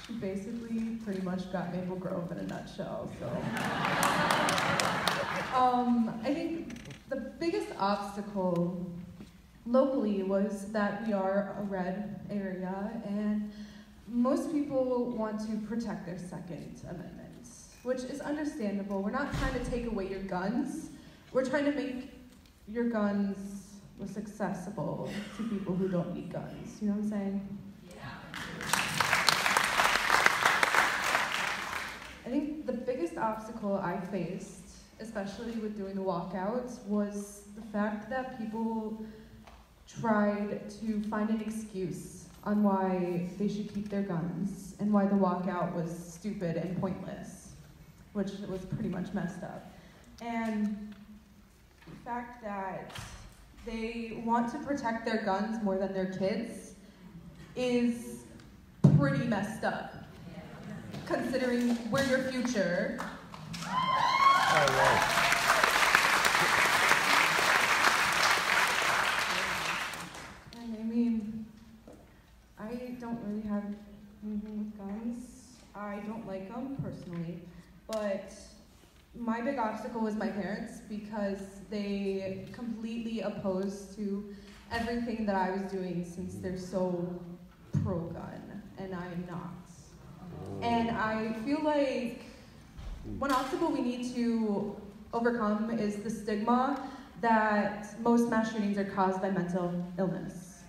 She basically pretty much got Maple Grove in a nutshell, so. I think the biggest obstacle locally was that we are a red area, and most people want to protect their Second Amendment, which is understandable. We're not trying to take away your guns. We're trying to make your guns less accessible to people who don't need guns. You know what I'm saying? I think the biggest obstacle I faced, especially with doing the walkouts, was the fact that people tried to find an excuse on why they should keep their guns and why the walkout was stupid and pointless, which was pretty much messed up. And the fact that they want to protect their guns more than their kids is pretty messed up, considering we're your future. And I mean, I don't really have anything with guns. I don't like them personally, but my big obstacle was my parents because they completely opposed to everything that I was doing since they're so pro-gun, and I'm not. And I feel like one obstacle we need to overcome is the stigma that most mass shootings are caused by mental illness.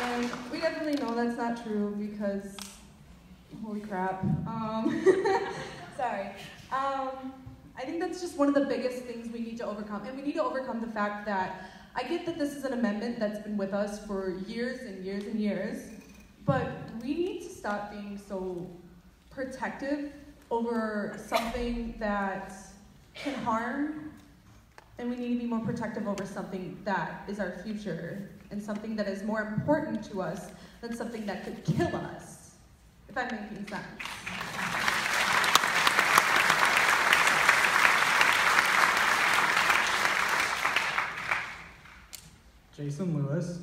And we definitely know that's not true because, holy crap, sorry. I think that's just one of the biggest things we need to overcome. And we need to overcome the fact that I get that this is an amendment that's been with us for years and years and years, but we need to stop being so protective over something that can harm, and we need to be more protective over something that is our future and something that is more important to us than something that could kill us, if I'm making sense. Jason Lewis.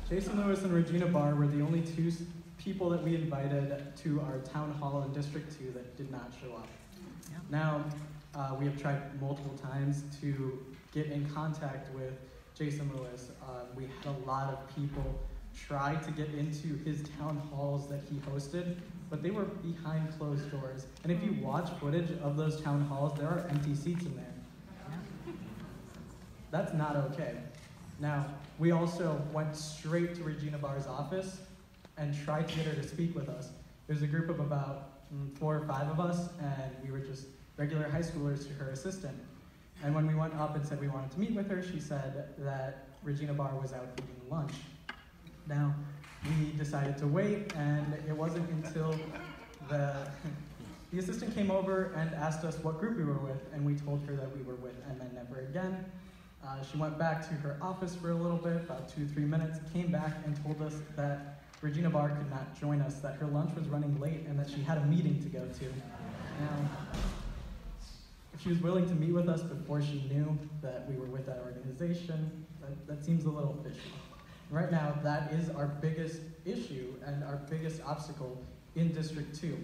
Jason Lewis and Regina Barr were the only two people that we invited to our town hall in District 2 that did not show up. Now, we have tried multiple times to get in contact with Jason Lewis. We had a lot of people try to get into his town halls that he hosted, but they were behind closed doors. And if you watch footage of those town halls, there are empty seats in there. That's not okay. Now, we also went straight to Regina Barr's office and tried to get her to speak with us. There's a group of about 4 or 5 of us, and we were just regular high schoolers to her assistant. And when we went up and said we wanted to meet with her, she said that Regina Barr was out eating lunch. Now, we decided to wait, and it wasn't until the assistant came over and asked us what group we were with, and we told her that we were with And Then Never Again. She went back to her office for a little bit, about 2-3 minutes, came back and told us that Regina Barr could not join us, that her lunch was running late, and that she had a meeting to go to. Now, if she was willing to meet with us before she knew that we were with that organization, that seems a little fishy. Right now, that is our biggest issue and our biggest obstacle in District 2.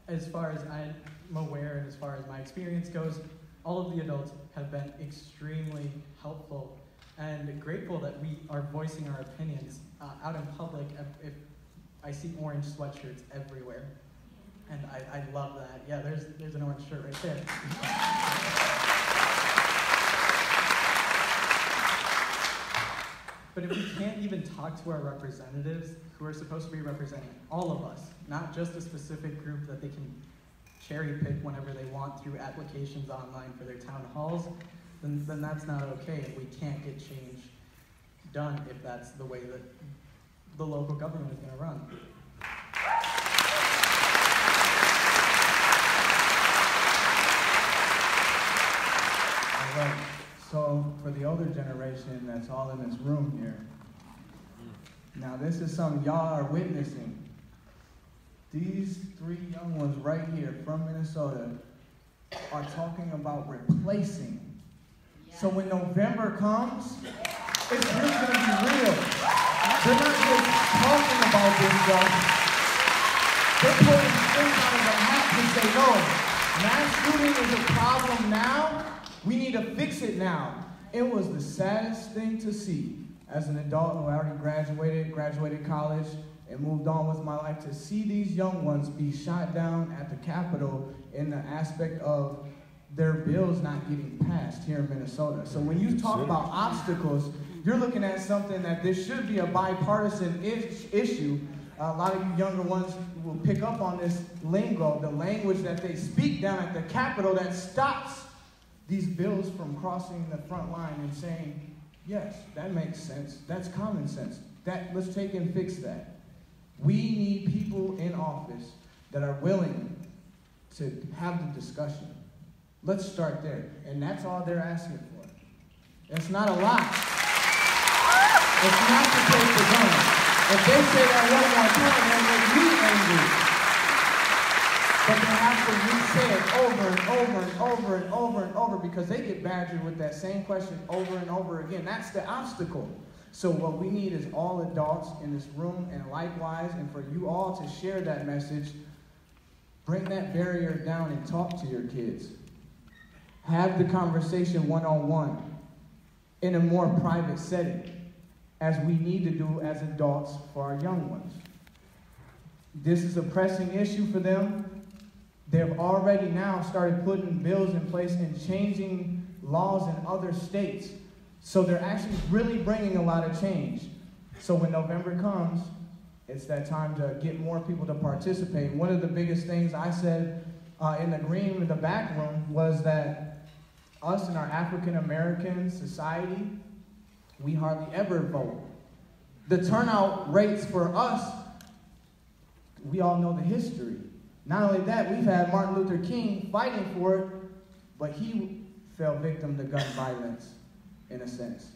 As far as I'm aware and as far as my experience goes, all of the adults have been extremely helpful and grateful that we are voicing our opinions out in public. If I see orange sweatshirts everywhere, and I love that. Yeah, there's an orange shirt right there. But if we can't even talk to our representatives, who are supposed to be representing all of us, not just a specific group that they can cherry pick whenever they want through applications online for their town halls, then that's not okay, and we can't get change done if that's the way that the local government is going to run. All right, so for the older generation that's all in this room here, now this is something y'all are witnessing. These 3 young ones right here from Minnesota are talking about replacing. So when November comes, it's really going to be real. They're not just talking about this stuff. They're pulling things out of the hat to say, no, mass shooting is a problem now. We need to fix it now. It was the saddest thing to see as an adult who already graduated college, and moved on with my life, to see these young ones be shot down at the Capitol in the aspect of their bills not getting passed here in Minnesota. So when you talk about obstacles, you're looking at something that this should be a bipartisan issue. A lot of you younger ones will pick up on this lingo, the language that they speak down at the Capitol that stops these bills from crossing the front line and saying, yes, that makes sense. That's common sense. Let's take and fix that. We need people in office that are willing to have the discussion. Let's start there. And that's all they're asking for. It's not a lot. It's not to take the gun. If they say that one more time, they'll make me angry. But they have to re-say it over and over and over and over and over, because they get badgered with that same question over and over again. That's the obstacle. So what we need is all adults in this room, and likewise, and for you all to share that message, bring that barrier down and talk to your kids. Have the conversation one-on-one in a more private setting, as we need to do as adults for our young ones. This is a pressing issue for them. They've already now started putting bills in place and changing laws in other states. So they're actually really bringing a lot of change. So when November comes, it's that time to get more people to participate. One of the biggest things I said in the back room was that us in our African American society, we hardly ever vote. The turnout rates for us, we all know the history. Not only that, we've had Martin Luther King fighting for it, but he fell victim to gun violence, in a sense.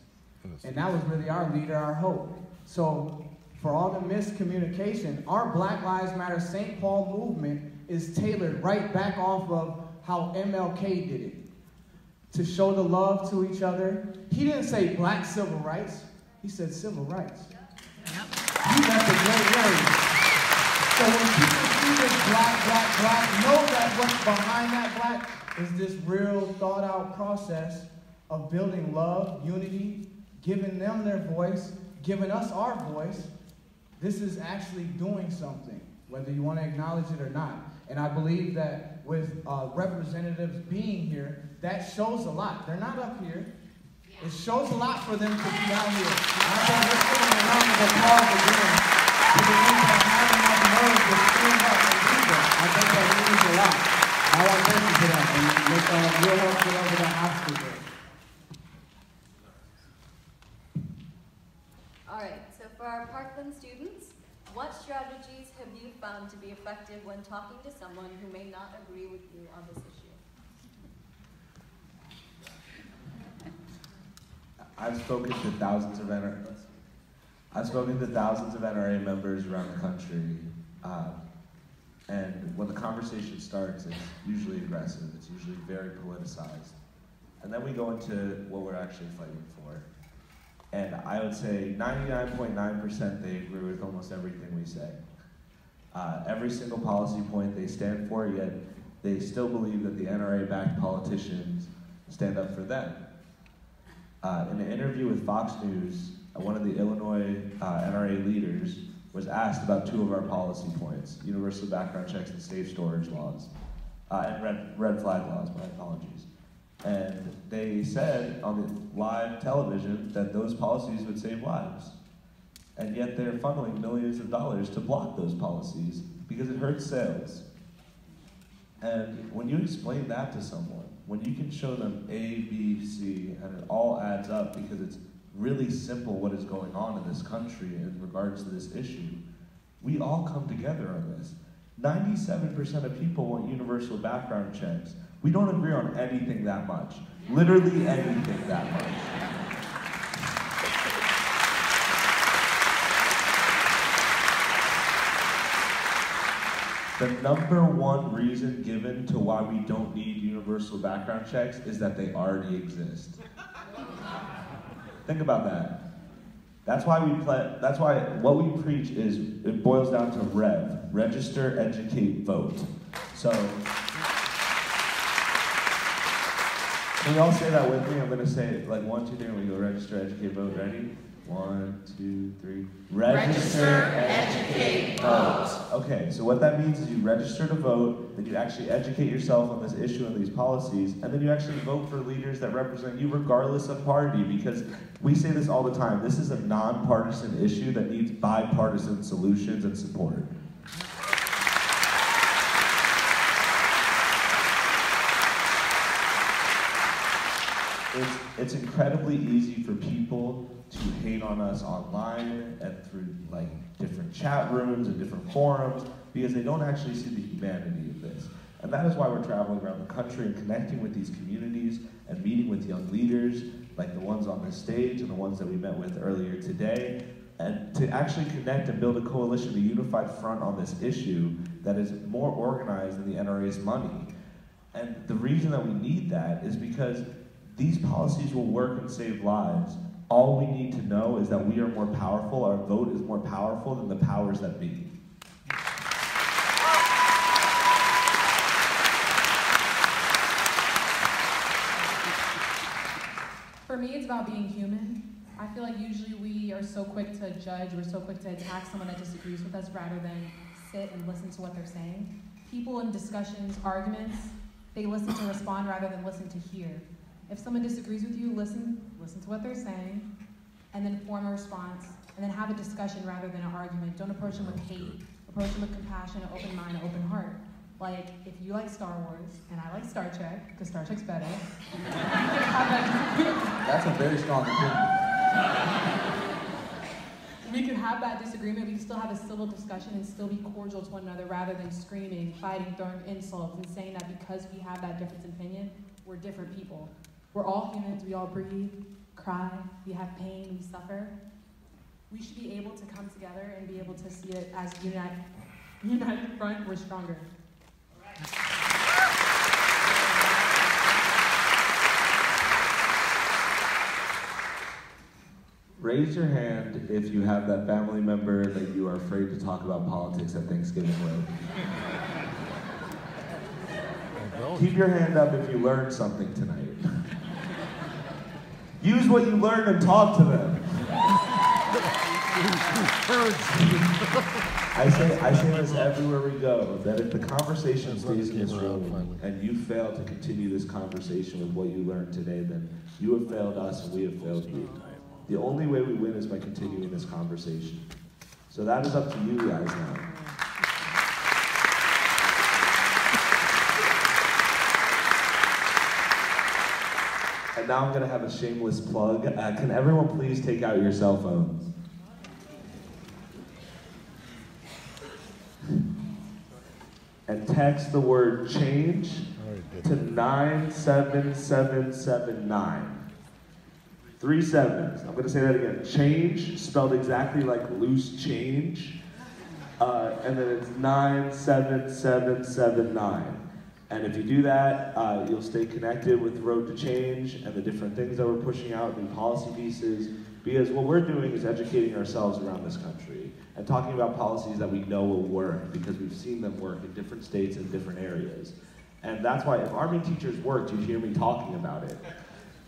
And that was really our leader, our hope. So for all the miscommunication, our Black Lives Matter St. Paul movement is tailored right back off of how MLK did it. To show the love to each other. He didn't say black civil rights, he said civil rights. He left a great area. So when people see this black, know that what's behind that black is this real thought out process of building love, unity, giving them their voice, giving us our voice. This is actually doing something, whether you want to acknowledge it or not. And I believe that with representatives being here, that shows a lot. They're not up here. It shows a lot for them to be out here. And I think let's give them a round of applause again to the people that have enough nerve to stand up and do that. I think to be effective when talking to someone who may not agree with you on this issue? I've spoken to thousands of NRA members around the country, and when the conversation starts, it's usually aggressive. It's usually very politicized, and then we go into what we're actually fighting for. And I would say 99.9% they agree with almost everything we say. Every single policy point they stand for, yet they still believe that the NRA-backed politicians stand up for them. In an interview with Fox News, one of the Illinois NRA leaders was asked about two of our policy points: universal background checks and safe storage laws, and red flag laws, my apologies. And they said on the live television that those policies would save lives. And yet they're funneling millions of dollars to block those policies because it hurts sales. And when you explain that to someone, when you can show them A, B, C, and it all adds up because it's really simple what is going on in this country in regards to this issue, we all come together on this. 97% of people want universal background checks. We don't agree on anything that much. Literally anything that much. The number one reason given to why we don't need universal background checks is that they already exist. Think about that. That's why what we preach is, it boils down to register, educate, vote. So, can we all say that with me? I'm gonna say it like 1, 2, 3, and we go register, educate, vote. Ready? 1, 2, 3. Register, educate, vote. Okay, so what that means is you register to vote, then you actually educate yourself on this issue and these policies, and then you actually vote for leaders that represent you regardless of party, because we say this all the time, this is a nonpartisan issue that needs bipartisan solutions and support. It's incredibly easy for people to hate on us online and through like different chat rooms and different forums because they don't actually see the humanity of this. And that is why we're traveling around the country and connecting with these communities and meeting with young leaders like the ones on this stage and the ones that we met with earlier today, and to actually connect and build a coalition, a unified front on this issue that is more organized than the NRA's money. And the reason that we need that is because these policies will work and save lives. All we need to know is that we are more powerful, our vote is more powerful than the powers that be. For me, it's about being human. I feel like usually we are so quick to judge, we're so quick to attack someone that disagrees with us rather than sit and listen to what they're saying. People in discussions, arguments, they listen to respond rather than listen to hear. If someone disagrees with you, listen to what they're saying, and then form a response, and then have a discussion rather than an argument. Don't approach them with hate. Approach them with compassion, an open mind, an open heart. Like, if you like Star Wars, and I like Star Trek, because Star Trek's better, That's a very strong opinion. We can have that disagreement, we can still have a civil discussion and still be cordial to one another rather than screaming, fighting, throwing insults, and saying that because we have that difference in opinion, we're different people. We're all humans, we all breathe, cry, we have pain, we suffer. We should be able to come together and be able to see it as united front, we're stronger. Raise your hand if you have that family member that you are afraid to talk about politics at Thanksgiving with. Keep your hand up if you learned something tonight. Use what you learned and talk to them. I say this everywhere we go, that if the conversation stays in this room and you fail to continue this conversation with what you learned today, then you have failed us and we have failed you. The only way we win is by continuing this conversation. So that is up to you guys now. And now I'm going to have a shameless plug. Can everyone please take out your cell phones? and text the word change to 97779. 3 sevens. I'm going to say that again. Change, spelled exactly like loose change. And then it's 97779. And if you do that, you'll stay connected with Road to Change and the different things that we're pushing out, new policy pieces, because what we're doing is educating ourselves around this country and talking about policies that we know will work because we've seen them work in different states and different areas. And that's why if army teachers worked, you'd hear me talking about it.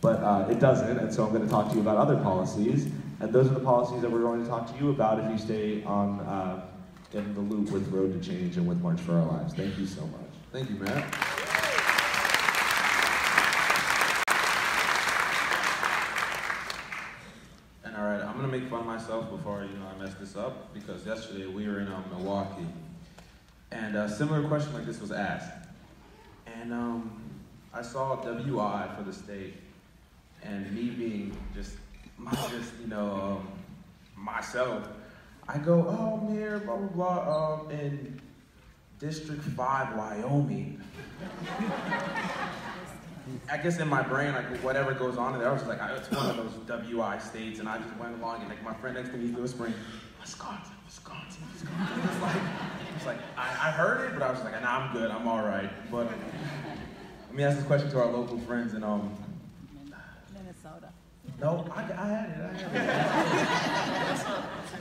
But it doesn't, and so I'm going to talk to you about other policies. And those are the policies that we're going to talk to you about if you stay on in the loop with Road to Change and with March for Our Lives. Thank you so much. Thank you, Matt. And all right, I'm gonna make fun of myself before I mess this up, because yesterday we were in Milwaukee, and a similar question like this was asked, and I saw WI for the state, and me being myself, I go, oh, Mayor, blah, blah, blah, in District 5, Wyoming. I guess in my brain, like, whatever goes on in there, I was just like, it's one of those WI states, and I just went along, and like my friend next to me, he's whispering, Wisconsin. It's like, I heard it, but I was like, nah, I'm good, I'm all right. But let me ask this question to our local friends in Minnesota. No, I had it.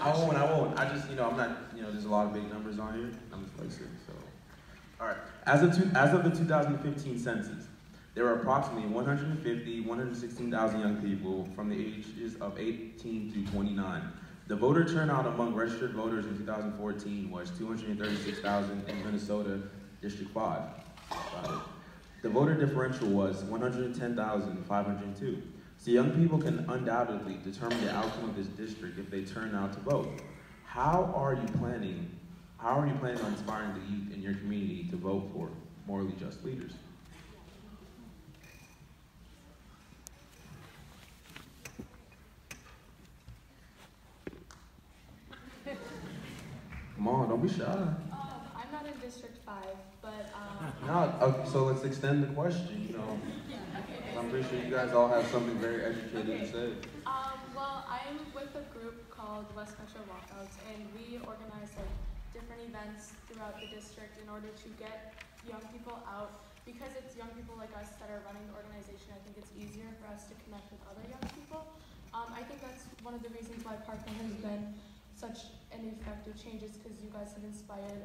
I won't. I just, I'm not, there's a lot of big numbers on here. I'm dyslexic, so. All right. As of the 2015 census, there were approximately 116,000 young people from the ages of 18 to 29. The voter turnout among registered voters in 2014 was 236,000 in Minnesota, District 5. The voter differential was 110,502. So young people can undoubtedly determine the outcome of this district if they turn out to vote. How are you planning on inspiring the youth in your community to vote for morally just leaders? Come on, don't be shy. I'm not in District 5, but... Okay, so let's extend the question, I'm pretty sure you guys all have something very educated to say. Well, I'm with a group called West Metro Walkouts, and we organize different events throughout the district in order to get young people out. Because it's young people like us that are running the organization, I think it's easier for us to connect with other young people. I think that's one of the reasons why Parkland has been such an effective change, is because you guys have inspired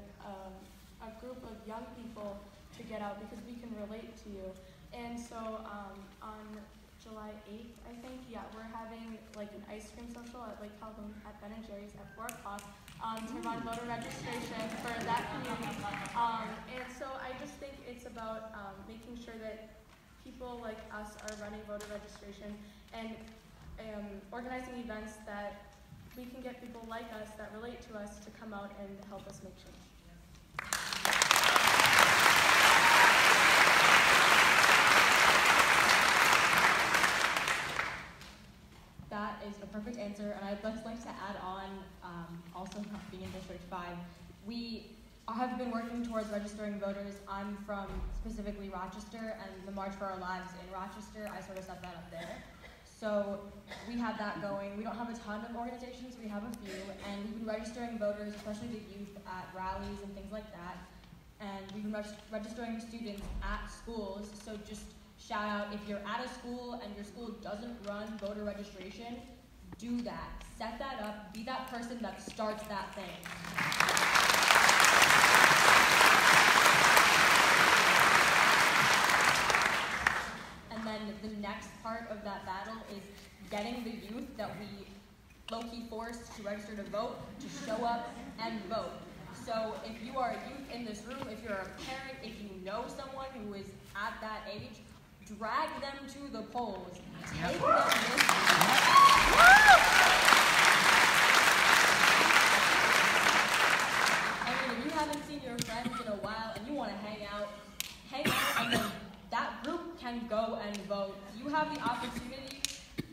a group of young people to get out because we can relate to you. And so on July 8th, I think, we're having an ice cream social at Lake Calhoun at Ben & Jerry's at 4 o'clock to run voter registration for that community. And so I just think it's about making sure that people like us are running voter registration and organizing events that we can get people like us that relate to us to come out and help us make change. That is a perfect answer, and I'd just like to add on, also being in District 5, we have been working towards registering voters. I'm from specifically Rochester, and the March for Our Lives in Rochester, I sort of set that up there. So we have that going. We don't have a ton of organizations, we have a few, and we've been registering voters, especially the youth, at rallies and things like that. And we've been registering students at schools, so just shout out, if you're at a school and your school doesn't run voter registration, do that. Set that up. Be that person that starts that thing. And then the next part of that battle is getting the youth that we low-key forced to register to vote to show up and vote. So if you are a youth in this room, if you're a parent, if you know someone who is at that age, drag them to the polls. Take them with you. I mean, if you haven't seen your friends in a while and you want to hang out, and then that group can go and vote. You have the opportunity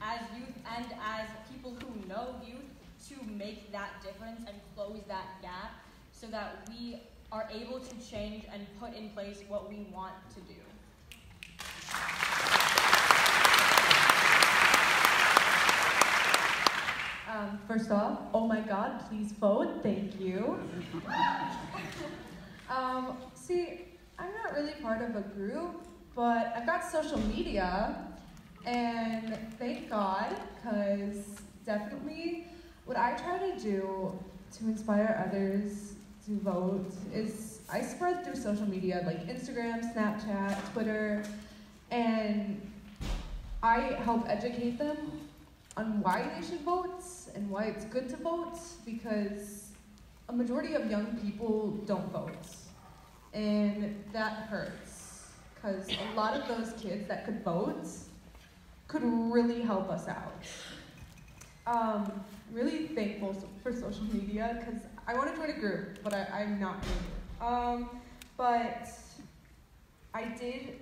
as youth and as people who know youth to make that difference and close that gap so that we are able to change and put in place what we want to do. First off, oh my God, please vote. Thank you. See, I'm not really part of a group, but I've got social media, and thank God, because definitely what I try to do to inspire others to vote is I spread through social media like Instagram, Snapchat, Twitter, and I help educate them on why they should vote and why it's good to vote, because a majority of young people don't vote. And that hurts, because a lot of those kids that could vote could really help us out. Really thankful for social media, because I want to join a group, but I'm not in a group. But I did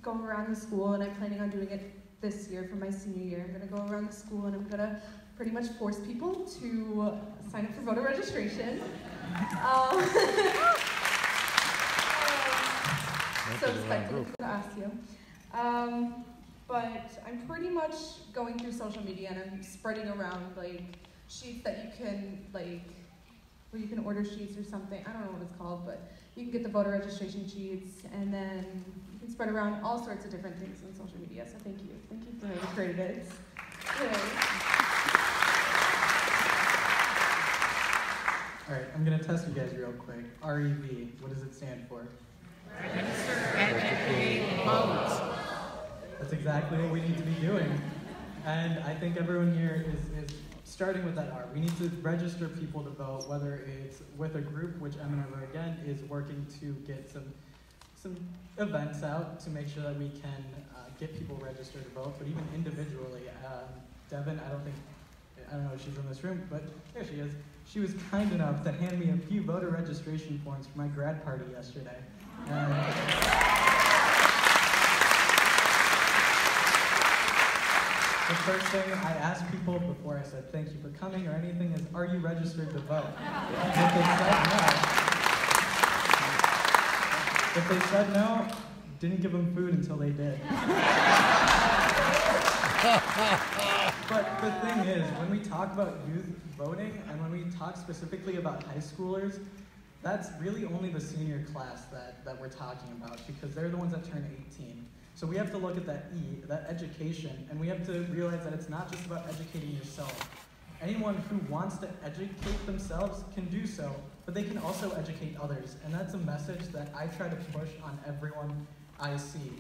go around the school, and I'm planning on doing it this year for my senior year. I'm going to go around the school, and I'm going to pretty much force people to sign up for voter registration. So speculative to ask you. But I'm pretty much going through social media, and I'm spreading around like sheets that you can like, where you can order sheets or something. I don't know what it's called, but you can get the voter registration sheets, and then you can spread around all sorts of different things on social media. So thank you for the credits. All right, I'm gonna test you guys real quick. REV, what does it stand for? Register, educate, vote. That's exactly what we need to be doing. And I think everyone here is starting with that R. We need to register people to vote, whether it's with a group, which Eminova, again, is working to get some events out to make sure that we can get people registered to vote, but even individually. Devin, I don't know if she's in this room, but there she is. She was kind enough to hand me a few voter registration forms for my grad party yesterday. The first thing I asked people before I said thank you for coming or anything is, are you registered to vote? If they said no, didn't give them food until they did. But the thing is, when we talk about youth voting, and when we talk specifically about high schoolers, that's really only the senior class that we're talking about, because they're the ones that turn 18. So we have to look at that E, that education, and we have to realize that it's not just about educating yourself. Anyone who wants to educate themselves can do so, but they can also educate others. And that's a message that I try to push on everyone I see.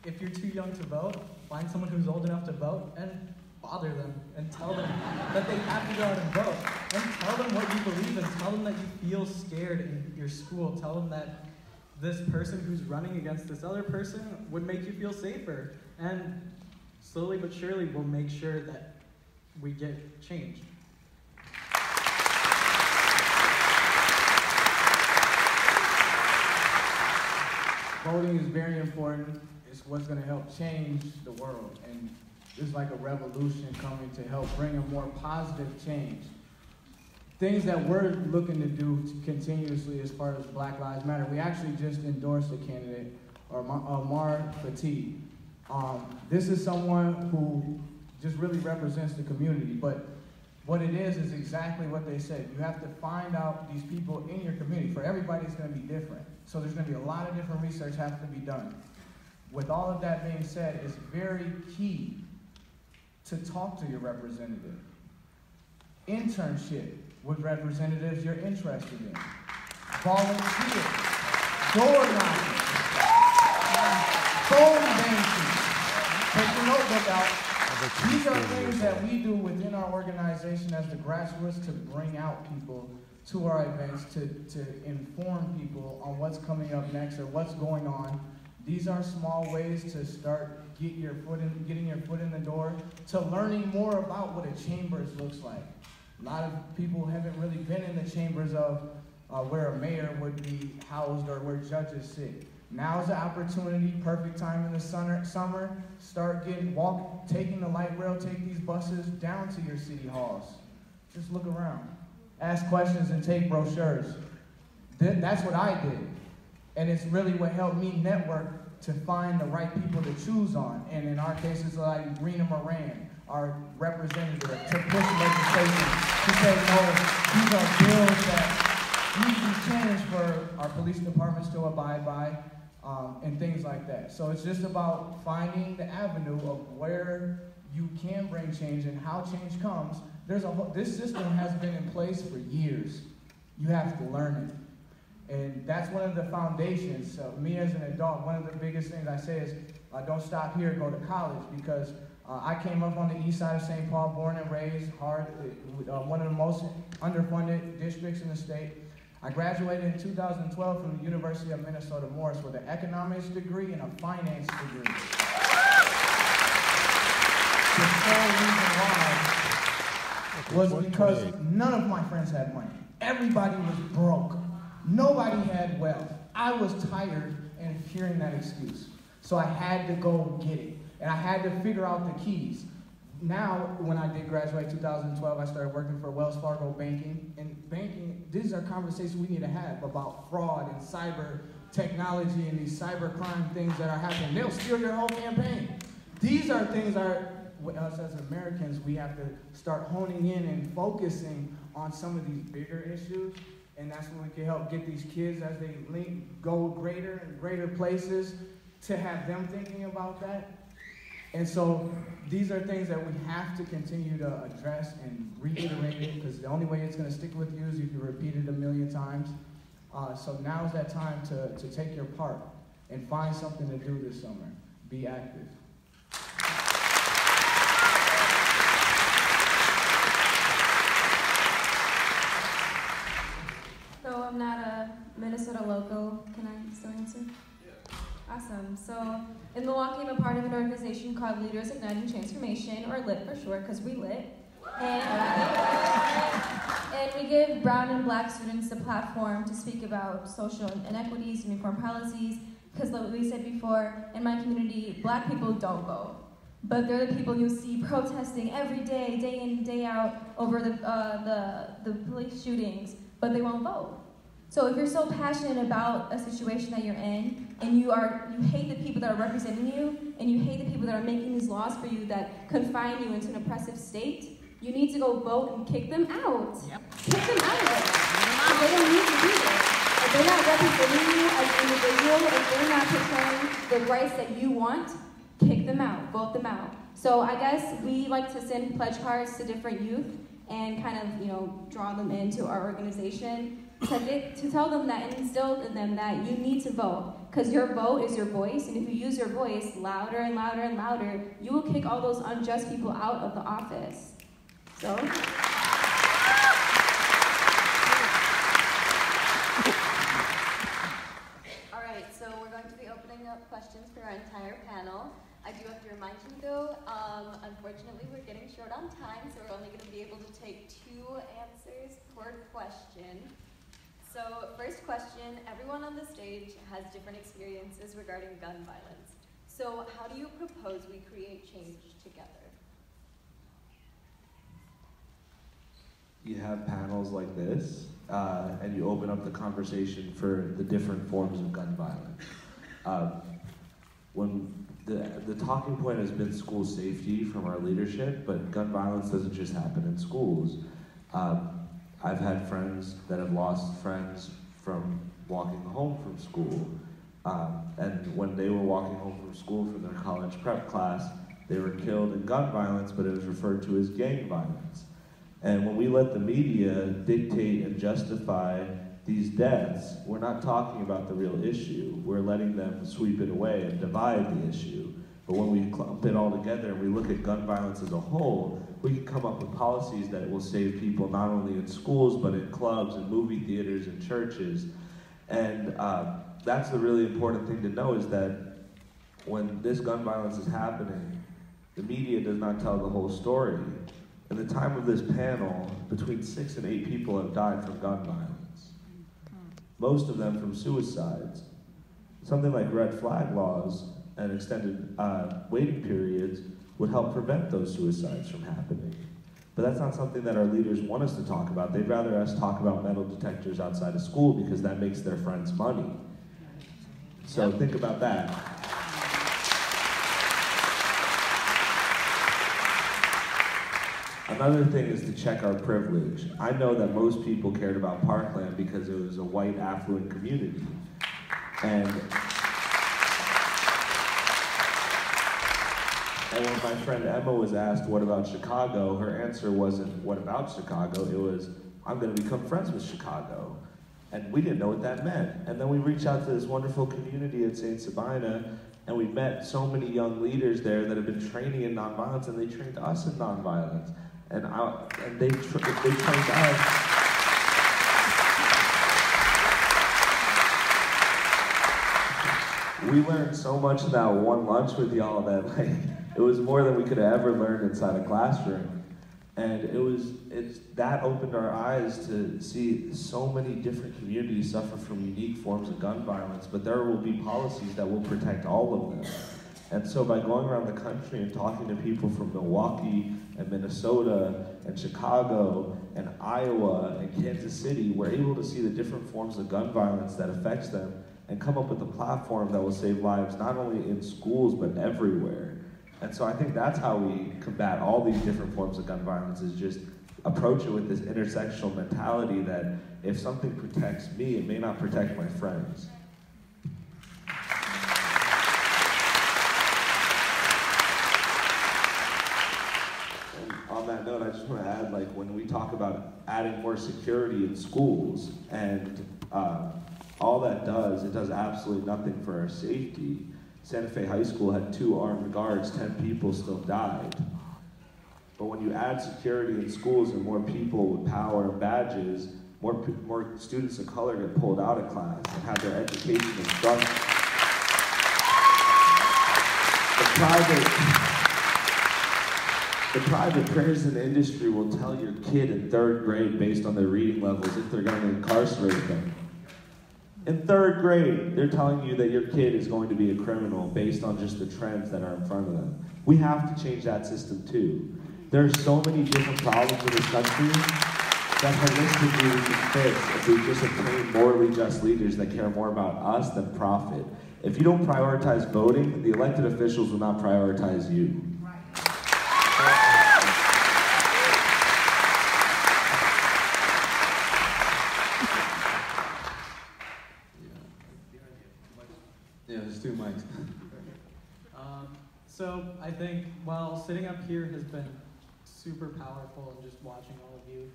If you're too young to vote, find someone who's old enough to vote and bother them and tell them that they have to go out and vote. And tell them what you believe in. Tell them that you feel scared in your school. Tell them that this person who's running against this other person would make you feel safer. And slowly but surely, we'll make sure that we get change. Voting is very important. It's what's going to help change the world. And it's like a revolution coming to help bring a more positive change. Things that we're looking to do continuously as far as Black Lives Matter. We actually just endorsed a candidate, Mar Fati. This is someone who just really represents the community. But what it is exactly what they said. You have to find out these people in your community. For everybody, it's going to be different. So there's going to be a lot of different research has to be done. With all of that being said, it's very key to talk to your representative. Internship with representatives you're interested in. Volunteer. Door knocking. Phone banking. Take your notebook out. These are things that we do within our organization as the grassroots to bring out people to our events, to inform people on what's coming up next or what's going on. These are small ways to start getting your foot in the door, to learning more about what a chambers looks like. A lot of people haven't really been in the chambers of where a mayor would be housed or where judges sit. Now's the opportunity, perfect time in the summer, start taking the light rail, take these buses down to your city halls. Just look around. Ask questions and take brochures. that's what I did. And it's really what helped me network to find the right people to choose on. And in our cases, like Rena Moran, our representative, to push legislation to say, no, these are bills that need to be changed for our police departments to abide by, and things like that. So it's just about finding the avenue of where you can bring change and how change comes. This system has been in place for years. You have to learn it. And that's one of the foundations. So me as an adult, one of the biggest things I say is, don't stop here, go to college, because I came up on the east side of St. Paul, born and raised, one of the most underfunded districts in the state. I graduated in 2012 from the University of Minnesota Morris with an economics degree and a finance degree. The sole reason why was because none of my friends had money. Everybody was broke. Nobody had wealth. I was tired and hearing that excuse. So I had to go get it. And I had to figure out the keys. Now, when I did graduate in 2012, I started working for Wells Fargo Banking. And banking, these are conversations we need to have about fraud and cyber technology and these cyber crime things that are happening. They'll steal your whole campaign. These are things that us as Americans, we have to start honing in and focusing on some of these bigger issues. And that's when we can help get these kids as they go greater and greater places to have them thinking about that. And so these are things that we have to continue to address and reiterate it, because the only way it's going to stick with you is if you repeat it a million times. So now is that time to take your part and find something to do this summer. Be active. So I'm not a Minnesota local. Can I still answer? Awesome. So in Milwaukee, I'm a part of an organization called Leaders Igniting Transformation, or LIT for short, because we lit. And we give brown and black students a platform to speak about social inequities and reform policies, because like we said before, in my community, black people don't vote. But they're the people you see protesting every day, day in, day out, over the police shootings, but they won't vote. So if you're so passionate about a situation that you're in, and you hate the people that are representing you, and you hate the people that are making these laws for you that confine you into an oppressive state, you need to go vote and kick them out. Yep. Kick them out of it. They don't need to do this. If they're not representing you as an individual, if they're not portraying the rights that you want, kick them out, vote them out. So I guess we like to send pledge cards to different youth and kind of, draw them into our organization to tell them that and instill in them that you need to vote, because your vote is your voice, and if you use your voice louder and louder and louder, you will kick all those unjust people out of the office. So. All right, so we're going to be opening up questions for our entire panel. I do have to remind you though, unfortunately we're getting short on time, so we're only going to be able to take 2 answers per question. So first question, everyone on the stage has different experiences regarding gun violence. So how do you propose we create change together? You have panels like this, and you open up the conversation for the different forms of gun violence. When the talking point has been school safety from our leadership, but gun violence doesn't just happen in schools. I've had friends that have lost friends from walking home from school. And when they were walking home from school from their college prep class, they were killed in gun violence, but it was referred to as gang violence. And when we let the media dictate and justify these deaths, we're not talking about the real issue. We're letting them sweep it away and divide the issue. But when we clump it all together and we look at gun violence as a whole, we can come up with policies that will save people not only in schools, but in clubs and movie theaters and churches. And that's the really important thing to know, is that when this gun violence is happening, the media does not tell the whole story. At the time of this panel, between 6 and 8 people have died from gun violence. Most of them from suicides. Something like red flag laws and extended waiting periods would help prevent those suicides from happening. But that's not something that our leaders want us to talk about. They'd rather us talk about metal detectors outside of school because that makes their friends money. So think about that. Another thing is to check our privilege. I know that most people cared about Parkland because it was a white, affluent community. And when my friend Emma was asked, what about Chicago? Her answer wasn't, what about Chicago? It was, I'm gonna become friends with Chicago. And we didn't know what that meant. And then we reached out to this wonderful community at St. Sabina, and we met so many young leaders there that have been training in nonviolence, and they trained us in nonviolence. And they trained us. We learned so much in that one lunch with y'all that it was more than we could have ever learned inside a classroom. And that opened our eyes to see so many different communities suffer from unique forms of gun violence, but there will be policies that will protect all of them. And so by going around the country and talking to people from Milwaukee and Minnesota and Chicago and Iowa and Kansas City, we're able to see the different forms of gun violence that affects them and come up with a platform that will save lives not only in schools but everywhere. And so I think that's how we combat all these different forms of gun violence, is just approach it with this intersectional mentality that if something protects me, it may not protect my friends. On that note, I just want to add, when we talk about adding more security in schools, and all that does, it does absolutely nothing for our safety. Santa Fe High School had 2 armed guards, 10 people still died. But when you add security in schools and more people with power and badges, more students of color get pulled out of class and have their education instructed. The private prison industry will tell your kid in 3rd grade, based on their reading levels, if they're going to incarcerate them. In 3rd grade, they're telling you that your kid is going to be a criminal based on just the trends that are in front of them. We have to change that system too. There are so many different problems in this country that holistically we can fix if we just obtain morally just leaders that care more about us than profit. If you don't prioritize voting, the elected officials will not prioritize you. Yeah, there's 2 mics. So I think while sitting up here has been super powerful, and just watching all of you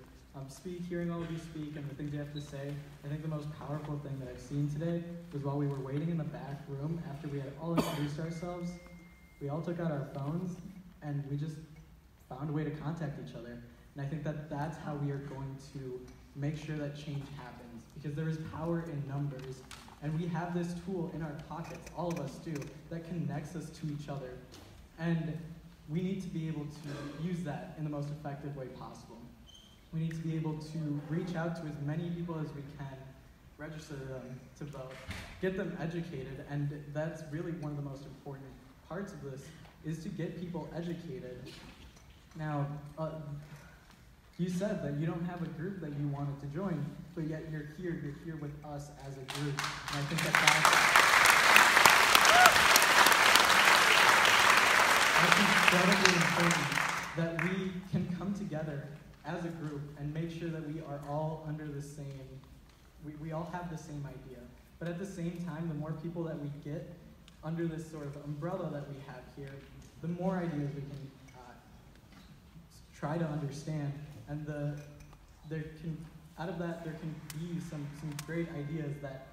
speak, hearing all of you speak and the things you have to say, I think the most powerful thing that I've seen today was while we were waiting in the back room after we had all introduced ourselves, we all took out our phones and we just found a way to contact each other. And I think that that's how we are going to make sure that change happens, because there is power in numbers. And we have this tool in our pockets, all of us do, that connects us to each other. And we need to be able to use that in the most effective way possible. We need to be able to reach out to as many people as we can, register them to vote, get them educated, and that's really one of the most important parts of this, is to get people educated. Now, you said that you don't have a group that you wanted to join, but yet you're here with us as a group. And I think that's incredibly important, that we can come together as a group and make sure that we are all under the same, we all have the same idea. But at the same time, the more people that we get under this sort of umbrella that we have here, the more ideas we can try to understand. And out of that, there can be some great ideas that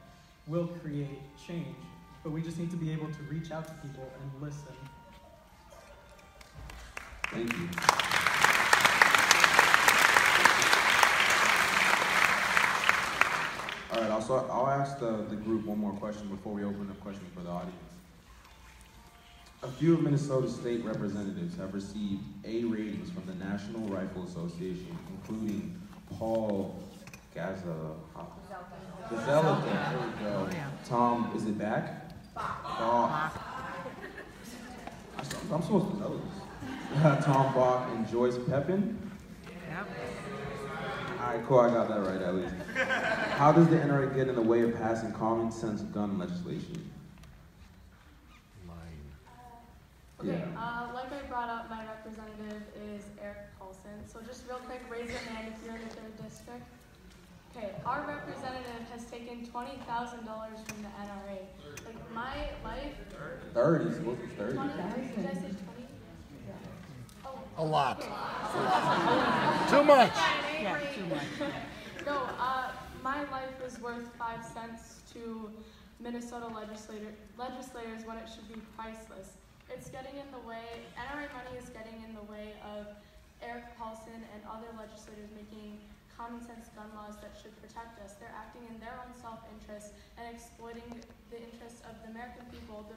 will create change. But we just need to be able to reach out to people and listen. Thank you. All right, I'll ask the group one more question before we open up questions for the audience. A few of Minnesota's state representatives have received A ratings from the National Rifle Association, including Paul Gazelka. There we go. Tom, is it back? Bach. I'm supposed to know this. Tom Bach and Joyce Pepin. All right, cool, I got that right at least. How does the NRA get in the way of passing common sense gun legislation? Okay, like I brought up, my representative is Eric Paulson. So just real quick, raise your hand if you're in the 3rd district. Okay, our representative has taken $20,000 from the NRA. Like my life. 30, supposed to be 30. 20, did I say 20? A lot. Okay. Too much. Yeah, too much. No, my life is worth 5 cents to Minnesota legislators when it should be priceless. It's getting in the way, NRA money is getting in the way of Eric Paulson and other legislators making common sense gun laws that should protect us. They're acting in their own self-interest and exploiting the interests of the American people, of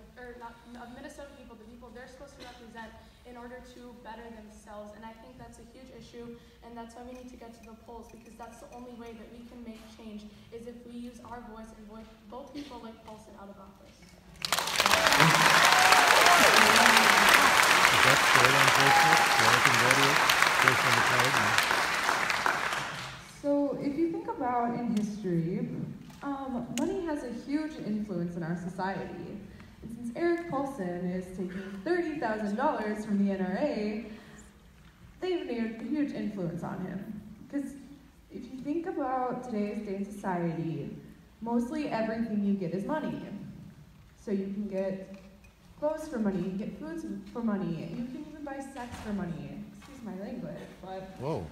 Minnesota people, the people they're supposed to represent in order to better themselves. And I think that's a huge issue, and that's why we need to get to the polls, because that's the only way that we can make change, is if we use our voice and vote people like Paulson out of office. That's great on Facebook. So I can go to it based on the code. So if you think about in history, money has a huge influence in our society. And since Eric Paulson is taking $30,000 from the NRA, they've made a huge influence on him. Because if you think about today's day in society, mostly everything you get is money. So you can get clothes for money, you can get food for money, you can even buy sex for money. Excuse my language, but Whoa.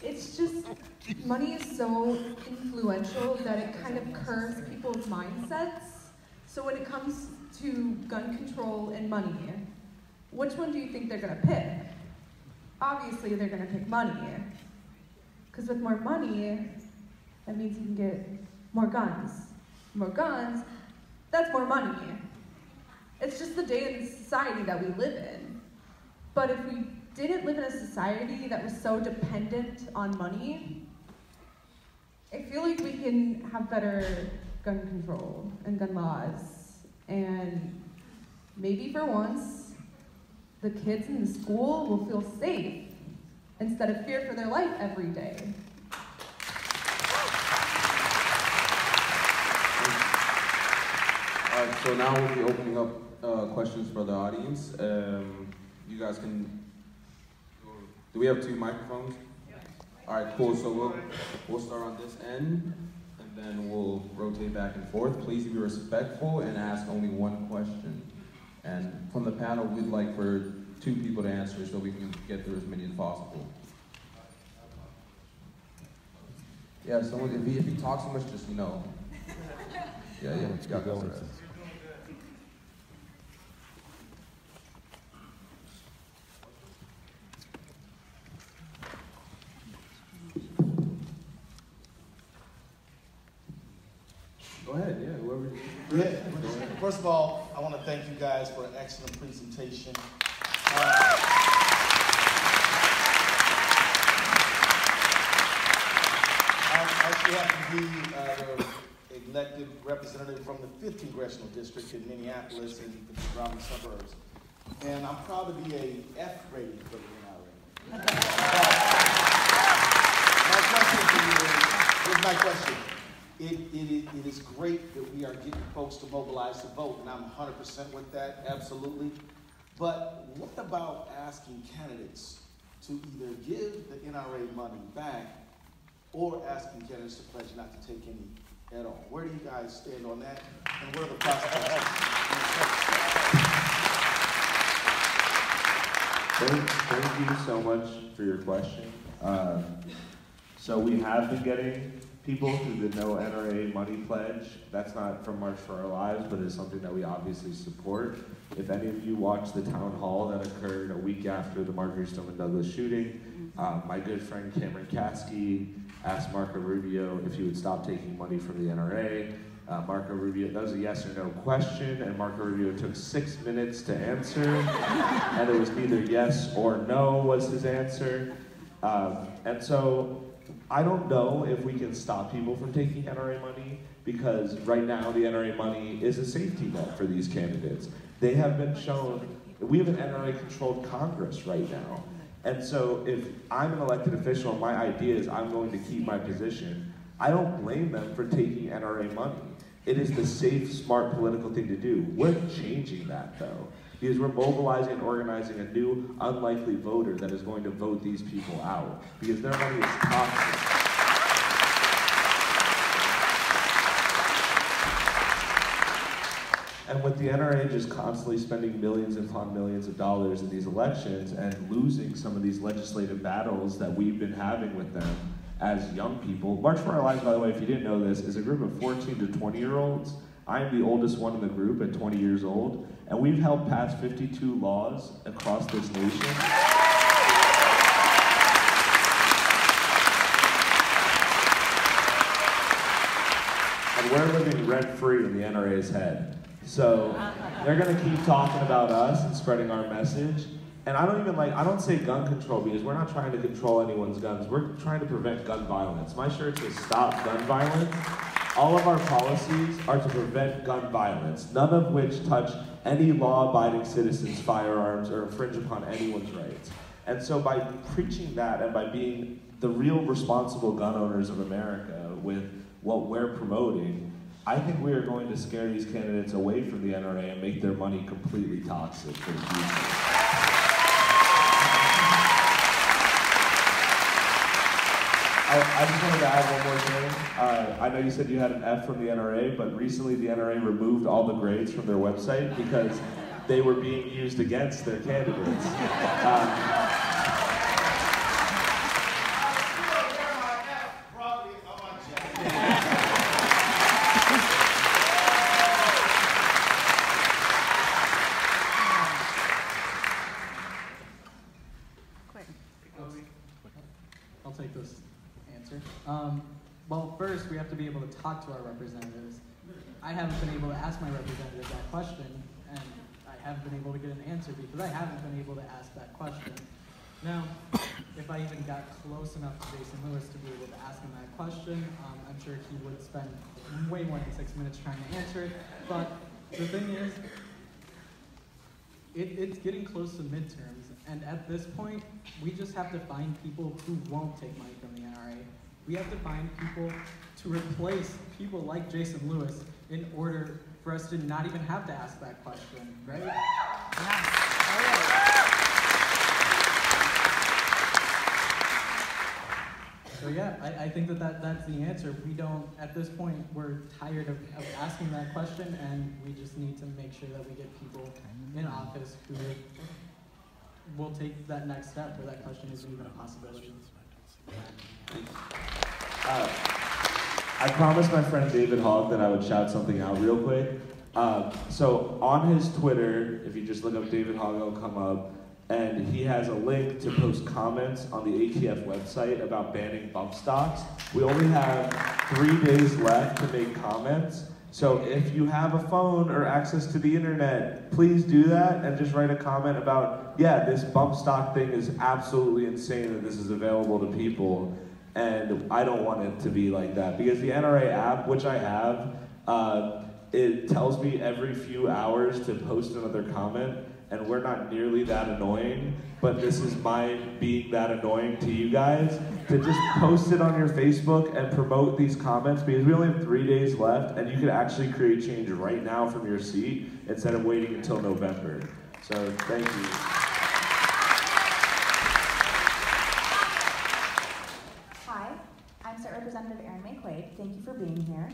It's just, money is so influential that it kind of curves people's mindsets. So when it comes to gun control and money, which one do you think they're gonna pick? Obviously they're gonna pick money. Because with more money, that means you can get more guns. More guns, that's more money. It's just the day in society that we live in. But if we didn't live in a society that was so dependent on money, I feel like we can have better gun control and gun laws. And maybe for once, the kids in the school will feel safe instead of fear for their life every day. All right, so now we'll be opening up questions for the audience. You guys can. Do we have 2 microphones? Yeah. All right, cool. So we'll start on this end, and then we'll rotate back and forth. Please be respectful and ask only one question. And from the panel, we'd like for 2 people to answer so we can get through as many as possible. Yeah, someone, if he talks too much, just know. Yeah, got going. Go ahead, yeah, whoever. Yeah. First of all, I want to thank you guys for an excellent presentation. I actually happen to be the elected representative from the 5th Congressional District in Minneapolis and the surrounding suburbs. And I'm proud to be a F rating for the NRA. My question for you is, here's my question. It is great that we are getting folks to mobilize to vote, and I'm 100% with that, absolutely. But what about asking candidates to either give the NRA money back or asking candidates to pledge not to take any at all? Where do you guys stand on that, and what are the prospects? Thank you so much for your question. So we have been getting people through the No NRA Money Pledge. That's not from March for Our Lives, but it's something that we obviously support. If any of you watched the town hall that occurred a week after the Marjory Stoneman Douglas shooting, my good friend Cameron Kasky asked Marco Rubio if he would stop taking money from the NRA. Marco Rubio, that was a yes or no question, and Marco Rubio took 6 minutes to answer, and it was neither yes or no was his answer. And so I don't know if we can stop people from taking NRA money, because right now the NRA money is a safety net for these candidates. They have been shown, we have an NRA-controlled Congress right now, And so if I'm an elected official and my idea is I'm going to keep my position, I don't blame them for taking NRA money. It is the safe, smart political thing to do. We're changing that though, because we're mobilizing and organizing a new, unlikely voter that is going to vote these people out, because their money is toxic. And with the NRA just constantly spending millions upon millions of dollars in these elections and losing some of these legislative battles that we've been having with them as young people. March for Our Lives, by the way, if you didn't know this, is a group of 14 to 20-year-olds. I am the oldest one in the group at 20 years old, and we've helped pass 52 laws across this nation. And we're living rent-free in the NRA's head. So they're gonna keep talking about us and spreading our message. And I don't say gun control because we're not trying to control anyone's guns. We're trying to prevent gun violence. My shirt says stop gun violence. All of our policies are to prevent gun violence, none of which touch any law-abiding citizen's firearms or infringe upon anyone's rights. And so by preaching that and by being the real responsible gun owners of America with what we're promoting, I think we are going to scare these candidates away from the NRA and make their money completely toxic for the future. I just wanted to add one more thing. I know you said you had an F from the NRA, but recently the NRA removed all the grades from their website because they were being used against their candidates. I'll take this answer. Well, first, we have to be able to talk to our representatives. I haven't been able to ask my representative that question, and I haven't been able to get an answer because I haven't been able to ask that question. Now, if I even got close enough to Jason Lewis to be able to ask him that question, I'm sure he would spend way more than 6 minutes trying to answer it. But the thing is, it's getting close to midterms, and at this point, we just have to find people who won't take money from the NRA. We have to find people to replace people like Jason Lewis in order for us to not even have to ask that question, right? So yeah, I think that's the answer. We don't, at this point, we're tired of asking that question, and we just need to make sure that we get people in office who will take that next step where that question isn't even a possibility. I promised my friend David Hogg that I would shout something out real quick. So on his Twitter, if you just look up David Hogg, it'll come up. And he has a link to post comments on the ATF website about banning bump stocks. We only have 3 days left to make comments. So if you have a phone or access to the internet, please do that and just write a comment about, yeah, this bump stock thing is absolutely insane that this is available to people. And I don't want it to be like that. Because the NRA app, which I have, it tells me every few hours to post another comment. And we're not nearly that annoying, but this is my being that annoying to you guys, to just post it on your Facebook and promote these comments, because we only have 3 days left, and you can actually create change right now from your seat, instead of waiting until November. So, thank you. Hi, I'm State Representative Erin May Quaid. Thank you for being here.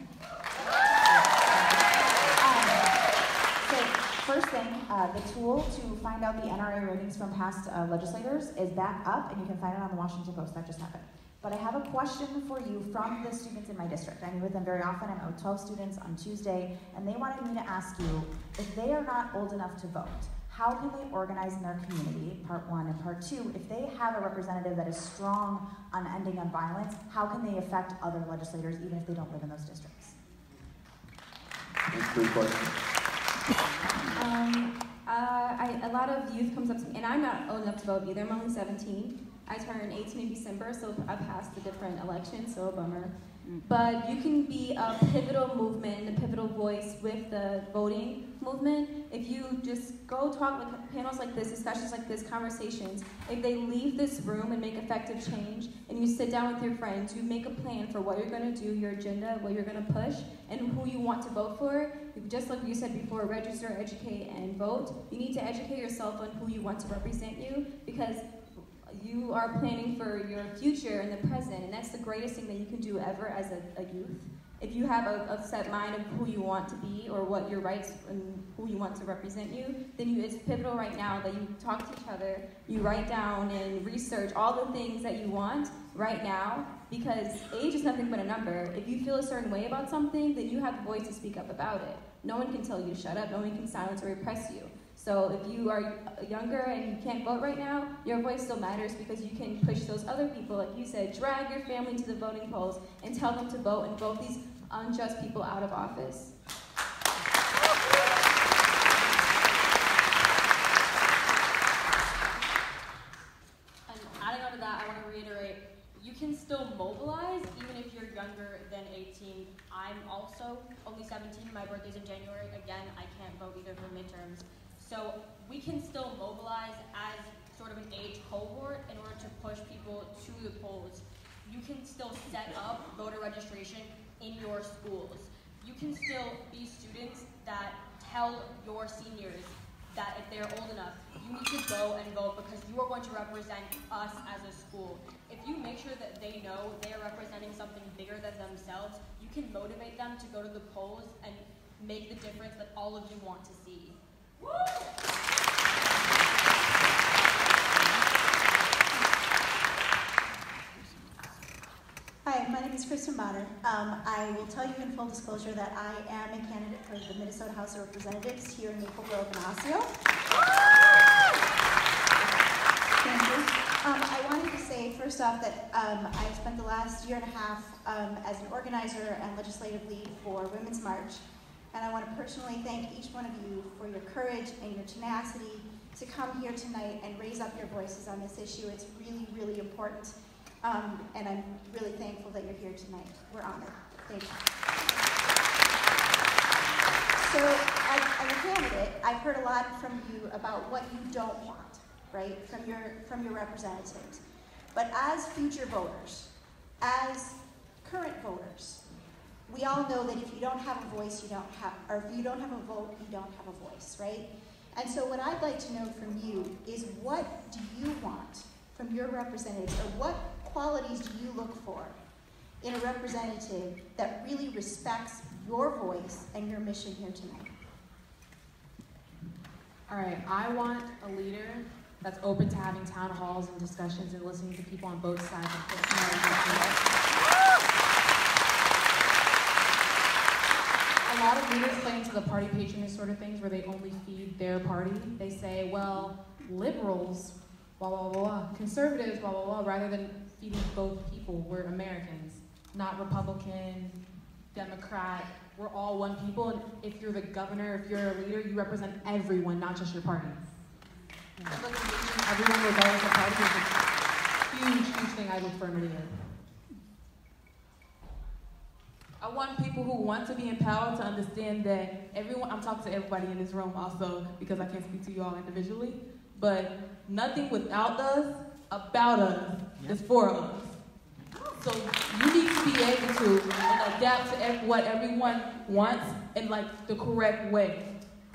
First thing, the tool to find out the NRA ratings from past legislators is back up, and you can find it on the Washington Post. That just happened. But I have a question for you from the students in my district. I meet with them very often. I met with 12 students on Tuesday, and they wanted me to ask you, if they are not old enough to vote, how can they organize in their community, part one, and part two, if they have a representative that is strong on ending gun violence, how can they affect other legislators, even if they don't live in those districts? That's a good question. A lot of youth comes up to me, and I'm not old enough to vote either. I'm only 17. I turn 18 in December, so I passed the different elections, so a bummer. But you can be a pivotal movement, a pivotal a voice with the voting movement, if you just go talk with panels like this, discussions like this, conversations, if they leave this room and make effective change, and you sit down with your friends, you make a plan for what you're going to do, your agenda, what you're going to push, and who you want to vote for, just like you said before, register, educate, and vote. You need to educate yourself on who you want to represent you, because you are planning for your future and the present, and that's the greatest thing that you can do ever as a youth. If you have a set mind of who you want to be or what your rights and who you want to represent you, then it's pivotal right now that you talk to each other, you write down and research all the things that you want right now, because age is nothing but a number. If you feel a certain way about something, then you have the voice to speak up about it. No one can tell you to shut up, no one can silence or repress you. So if you are younger and you can't vote right now, your voice still matters, because you can push those other people, like you said, drag your family to the voting polls and tell them to vote and vote these unjust people out of office. And adding on to that, I want to reiterate, you can still mobilize even if you're younger than 18. I'm also only 17, my birthday's in January. Again, I can't vote either for midterms. So we can still mobilize as sort of an age cohort in order to push people to the polls. You can still set up voter registration in your schools. You can still be students that tell your seniors that if they're old enough, you need to go and vote because you are going to represent us as a school. If you make sure that they know they are representing something bigger than themselves, you can motivate them to go to the polls and make the difference that all of you want to see. Woo! Hi, my name is Kristen Bonner. I will tell you in full disclosure that I am a candidate for the Minnesota House of Representatives here in Maple Grove and Osseo. Thank you. I wanted to say, first off, that I've spent the last year and a half as an organizer and legislative lead for Women's March. And I want to personally thank each one of you for your courage and your tenacity to come here tonight and raise up your voices on this issue. It's really, really important. And I'm really thankful that you're here tonight. We're honored. Thank you. So, as a candidate, I've heard a lot from you about what you don't want, right, from your representatives. But as future voters, as current voters, we all know that if you don't have a voice, you don't have, or if you don't have a vote, you don't have a voice, right? And so what I'd like to know from you is, what do you want from your representatives, or what qualities do you look for in a representative that really respects your voice and your mission here tonight? All right, I want a leader that's open to having town halls and discussions and listening to people on both sides of the A lot of leaders play into the party patronage sort of things where they only feed their party. They say, well, liberals, blah, blah, blah, blah, conservatives, blah, blah, blah, rather than feeding both people. We're Americans, not Republican, Democrat. We're all one people, and if you're the governor, if you're a leader, you represent everyone, not just your party. Everyone, regardless of party, is a huge, huge thing I look for in a leader. I want people who want to be empowered to understand that everyone, I'm talking to everybody in this room also because I can't speak to you all individually, but nothing without us, about us, is for us. So you need to be able to adapt to what everyone wants in like the correct way.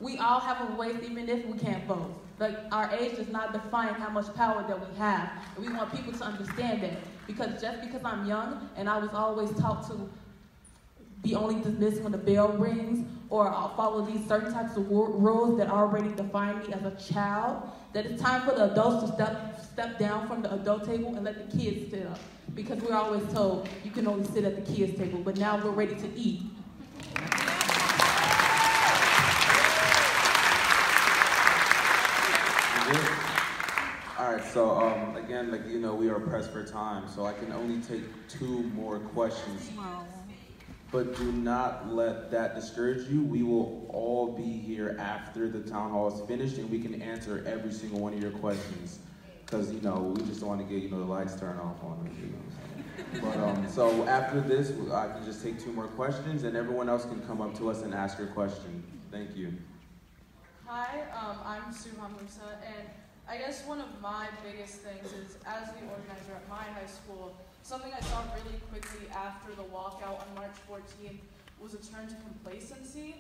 We all have a voice even if we can't vote. Like, our age does not define how much power that we have. And we want people to understand that. Because just because I'm young and I was always taught to be only dismissed when the bell rings, or I'll follow these certain types of rules that already define me as a child, that it's time for the adults to step down from the adult table and let the kids sit up. Because we're always told you can only sit at the kids' table, but now we're ready to eat. All right, so again, like, you know, we are pressed for time, so I can only take 2 more questions. But do not let that discourage you. We will all be here after the town hall is finished, and we can answer every single one of your questions. Because, you know, we just don't want to get, you know, the lights turned off on us, you know what I'm saying? But so after this, I can just take 2 more questions, and everyone else can come up to us and ask your question. Thank you. Hi, I'm Suhan Musa, and I guess one of my biggest things is, as the organizer at my high school, something I saw really quickly after the walkout on March 14th was a turn to complacency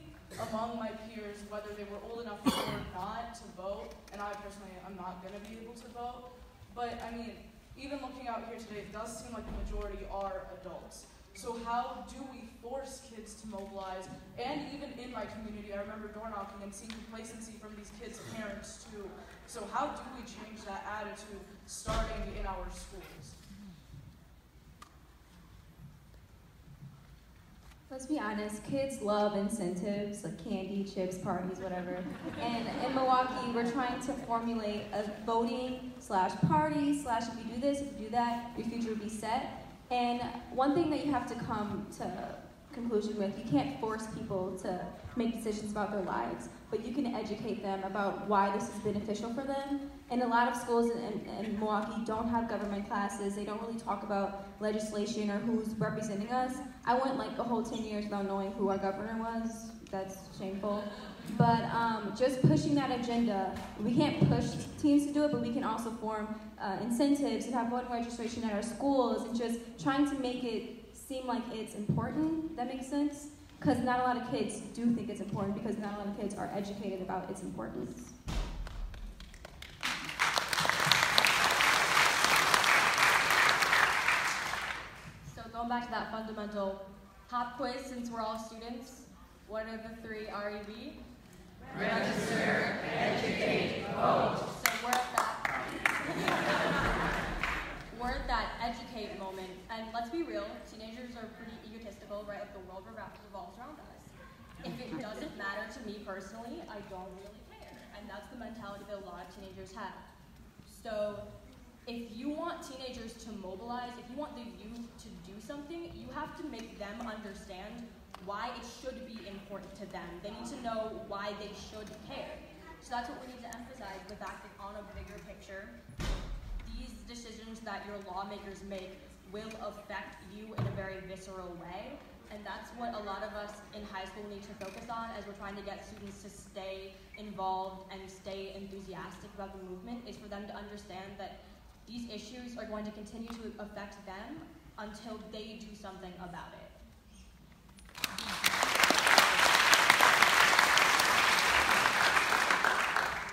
among my peers, whether they were old enough or not to vote, and I personally am not going to be able to vote. But I mean, even looking out here today, it does seem like the majority are adults. So how do we force kids to mobilize? And even in my community, I remember door knocking and seeing complacency from these kids' parents too. So how do we change that attitude starting in our schools? Let's be honest, kids love incentives, like candy, chips, parties, whatever. And in Milwaukee, we're trying to formulate a voting/party/ if you do this, if you do that, your future will be set. And one thing that you have to come to conclusion with, you can't force people to make decisions about their lives, but you can educate them about why this is beneficial for them. And a lot of schools in Milwaukee don't have government classes. They don't really talk about legislation or who's representing us. I went like a whole 10 years without knowing who our governor was. That's shameful. But just pushing that agenda, we can't push teams to do it, but we can also form incentives and have voting registration at our schools and just trying to make it seem like it's important. That makes sense? Because not a lot of kids do think it's important, because not a lot of kids are educated about its importance. So going back to that fundamental pop quiz, since we're all students, what are the 3 REV? Register, educate, vote. So we're at that educate moment, and let's be real, teenagers are pretty egotistical, right? Like the world revolves around us. If it doesn't matter to me personally, I don't really care, and that's the mentality that a lot of teenagers have. So if you want teenagers to mobilize, if you want the youth to do something, you have to make them understand why it should be important to them. They need to know why they should care. So that's what we need to emphasize, the fact that on a bigger picture, these decisions that your lawmakers make will affect you in a very visceral way. And that's what a lot of us in high school need to focus on as we're trying to get students to stay involved and stay enthusiastic about the movement, is for them to understand that these issues are going to continue to affect them until they do something about it.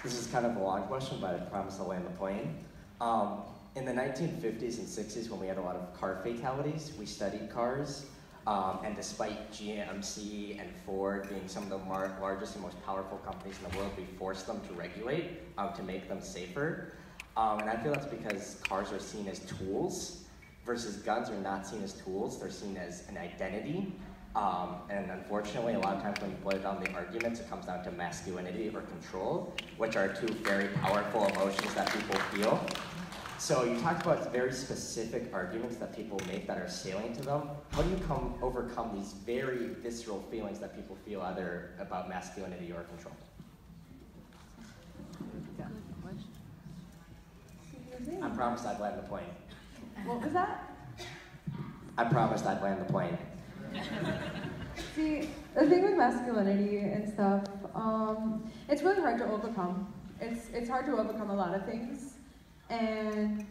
This is kind of a long question, but I promise I'll land the plane. In the 1950s and 60s, when we had a lot of car fatalities, we studied cars. And despite GMC and Ford being some of the largest and most powerful companies in the world, we forced them to regulate to make them safer. And I feel that's because cars are seen as tools, versus guns are not seen as tools. They're seen as an identity. And unfortunately, a lot of times when you boil down the arguments, it comes down to masculinity or control, which are 2 very powerful emotions that people feel. So you talked about very specific arguments that people make that are salient to them. How do you overcome these very visceral feelings that people feel either about masculinity or control? I promised I'd land the plane. What was that? I promised I'd land the plane. See, the thing with masculinity and stuff, it's really hard to overcome. It's hard to overcome a lot of things. And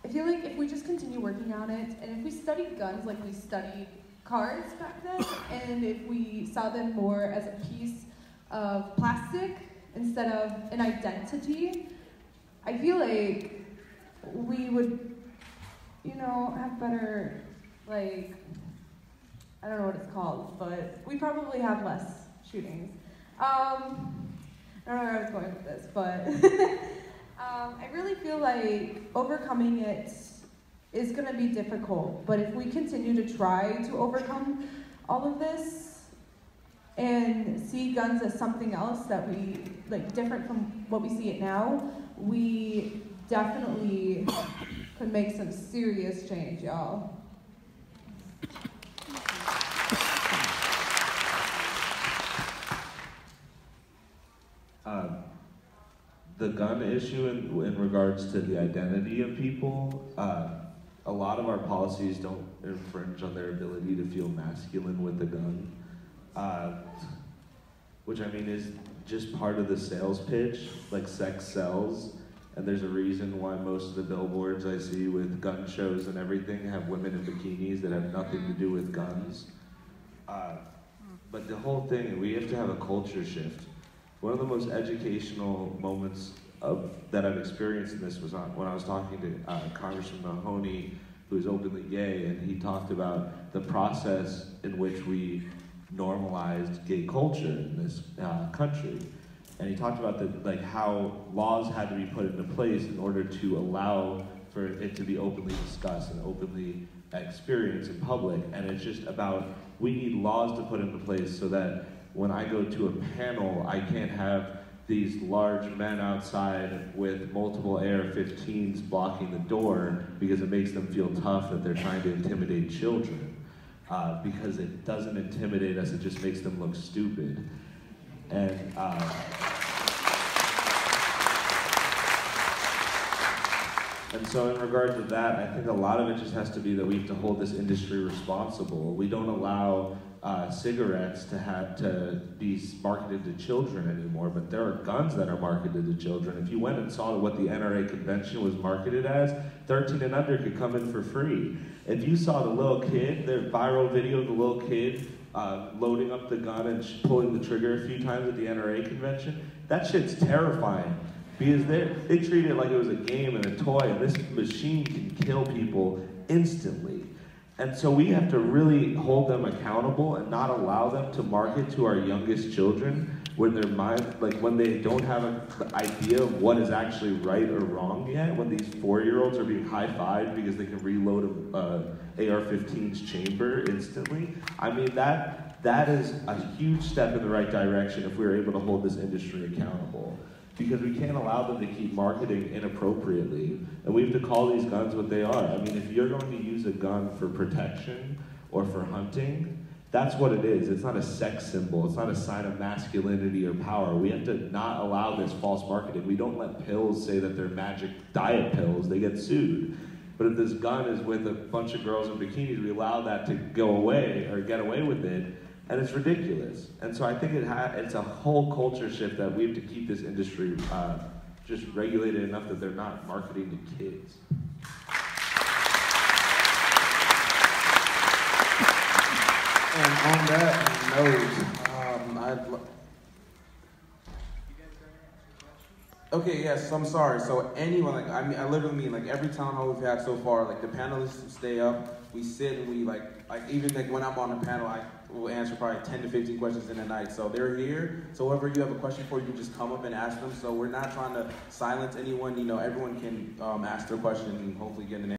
I feel like if we just continue working on it, and if we studied guns like we studied cars back then, and if we saw them more as a piece of plastic instead of an identity, I feel like we would, have better, I don't know what it's called, but we probably have less shootings. I don't know where I was going with this, but I really feel like overcoming it is going to be difficult, but if we continue to try to overcome all of this and see guns as something else that we, different from what we see it now, we definitely could make some serious change, y'all. The gun issue in regards to the identity of people, a a lot of our policies don't infringe on their ability to feel masculine with a gun, which I mean is just part of the sales pitch, like sex sells, and there's a reason why most of the billboards I see with gun shows and everything have women in bikinis that have nothing to do with guns. But the whole thing, we have to have a culture shift. One of the most educational moments that I've experienced in this was when I was talking to Congressman Mahoney, who is openly gay, and he talked about the process in which we normalized gay culture in this country. And he talked about how laws had to be put into place in order to allow for it to be openly discussed and openly experienced in public. And it's just about, we need laws to put into place so that when I go to a panel, I can't have these large men outside with multiple AR-15s blocking the door because it makes them feel tough that they're trying to intimidate children. Because it doesn't intimidate us, it just makes them look stupid. And so in regard to that, I think a lot of it just has to be that we have to hold this industry responsible. We don't allow cigarettes to be marketed to children anymore, but there are guns that are marketed to children. If you went and saw what the NRA convention was marketed as, 13 and under could come in for free. If you saw the little kid, their viral video of the little kid loading up the gun and pulling the trigger a few times at the NRA convention, that shit's terrifying. Because they treat it like it was a game and a toy, and this machine can kill people instantly. And so we have to really hold them accountable and not allow them to market to our youngest children when their mind, when they don't have an idea of what is actually right or wrong yet, when these 4-year-olds are being high-fived because they can reload a AR-15's chamber instantly. I mean, that is a huge step in the right direction if we're able to hold this industry accountable. Because we can't allow them to keep marketing inappropriately. And we have to call these guns what they are. I mean, if you're going to use a gun for protection or for hunting, that's what it is. It's not a sex symbol. It's not a sign of masculinity or power. We have to not allow this false marketing. We don't let pills say that they're magic diet pills. They get sued. But if this gun is with a bunch of girls in bikinis, we allow that to go away or get away with it. And it's ridiculous. And so I think it's a whole culture shift that we have to keep this industry just regulated enough that they're not marketing to kids. And on that note, okay, yes, I'm sorry. So anyone, I literally mean every town hall we've had so far, the panelists stay up, we sit and we even when I'm on the panel, I will answer probably 10 to 15 questions in a night. So they're here. So whoever you have a question for, you can just come up and ask them. So we're not trying to silence anyone. Everyone can ask their question and hopefully get an answer.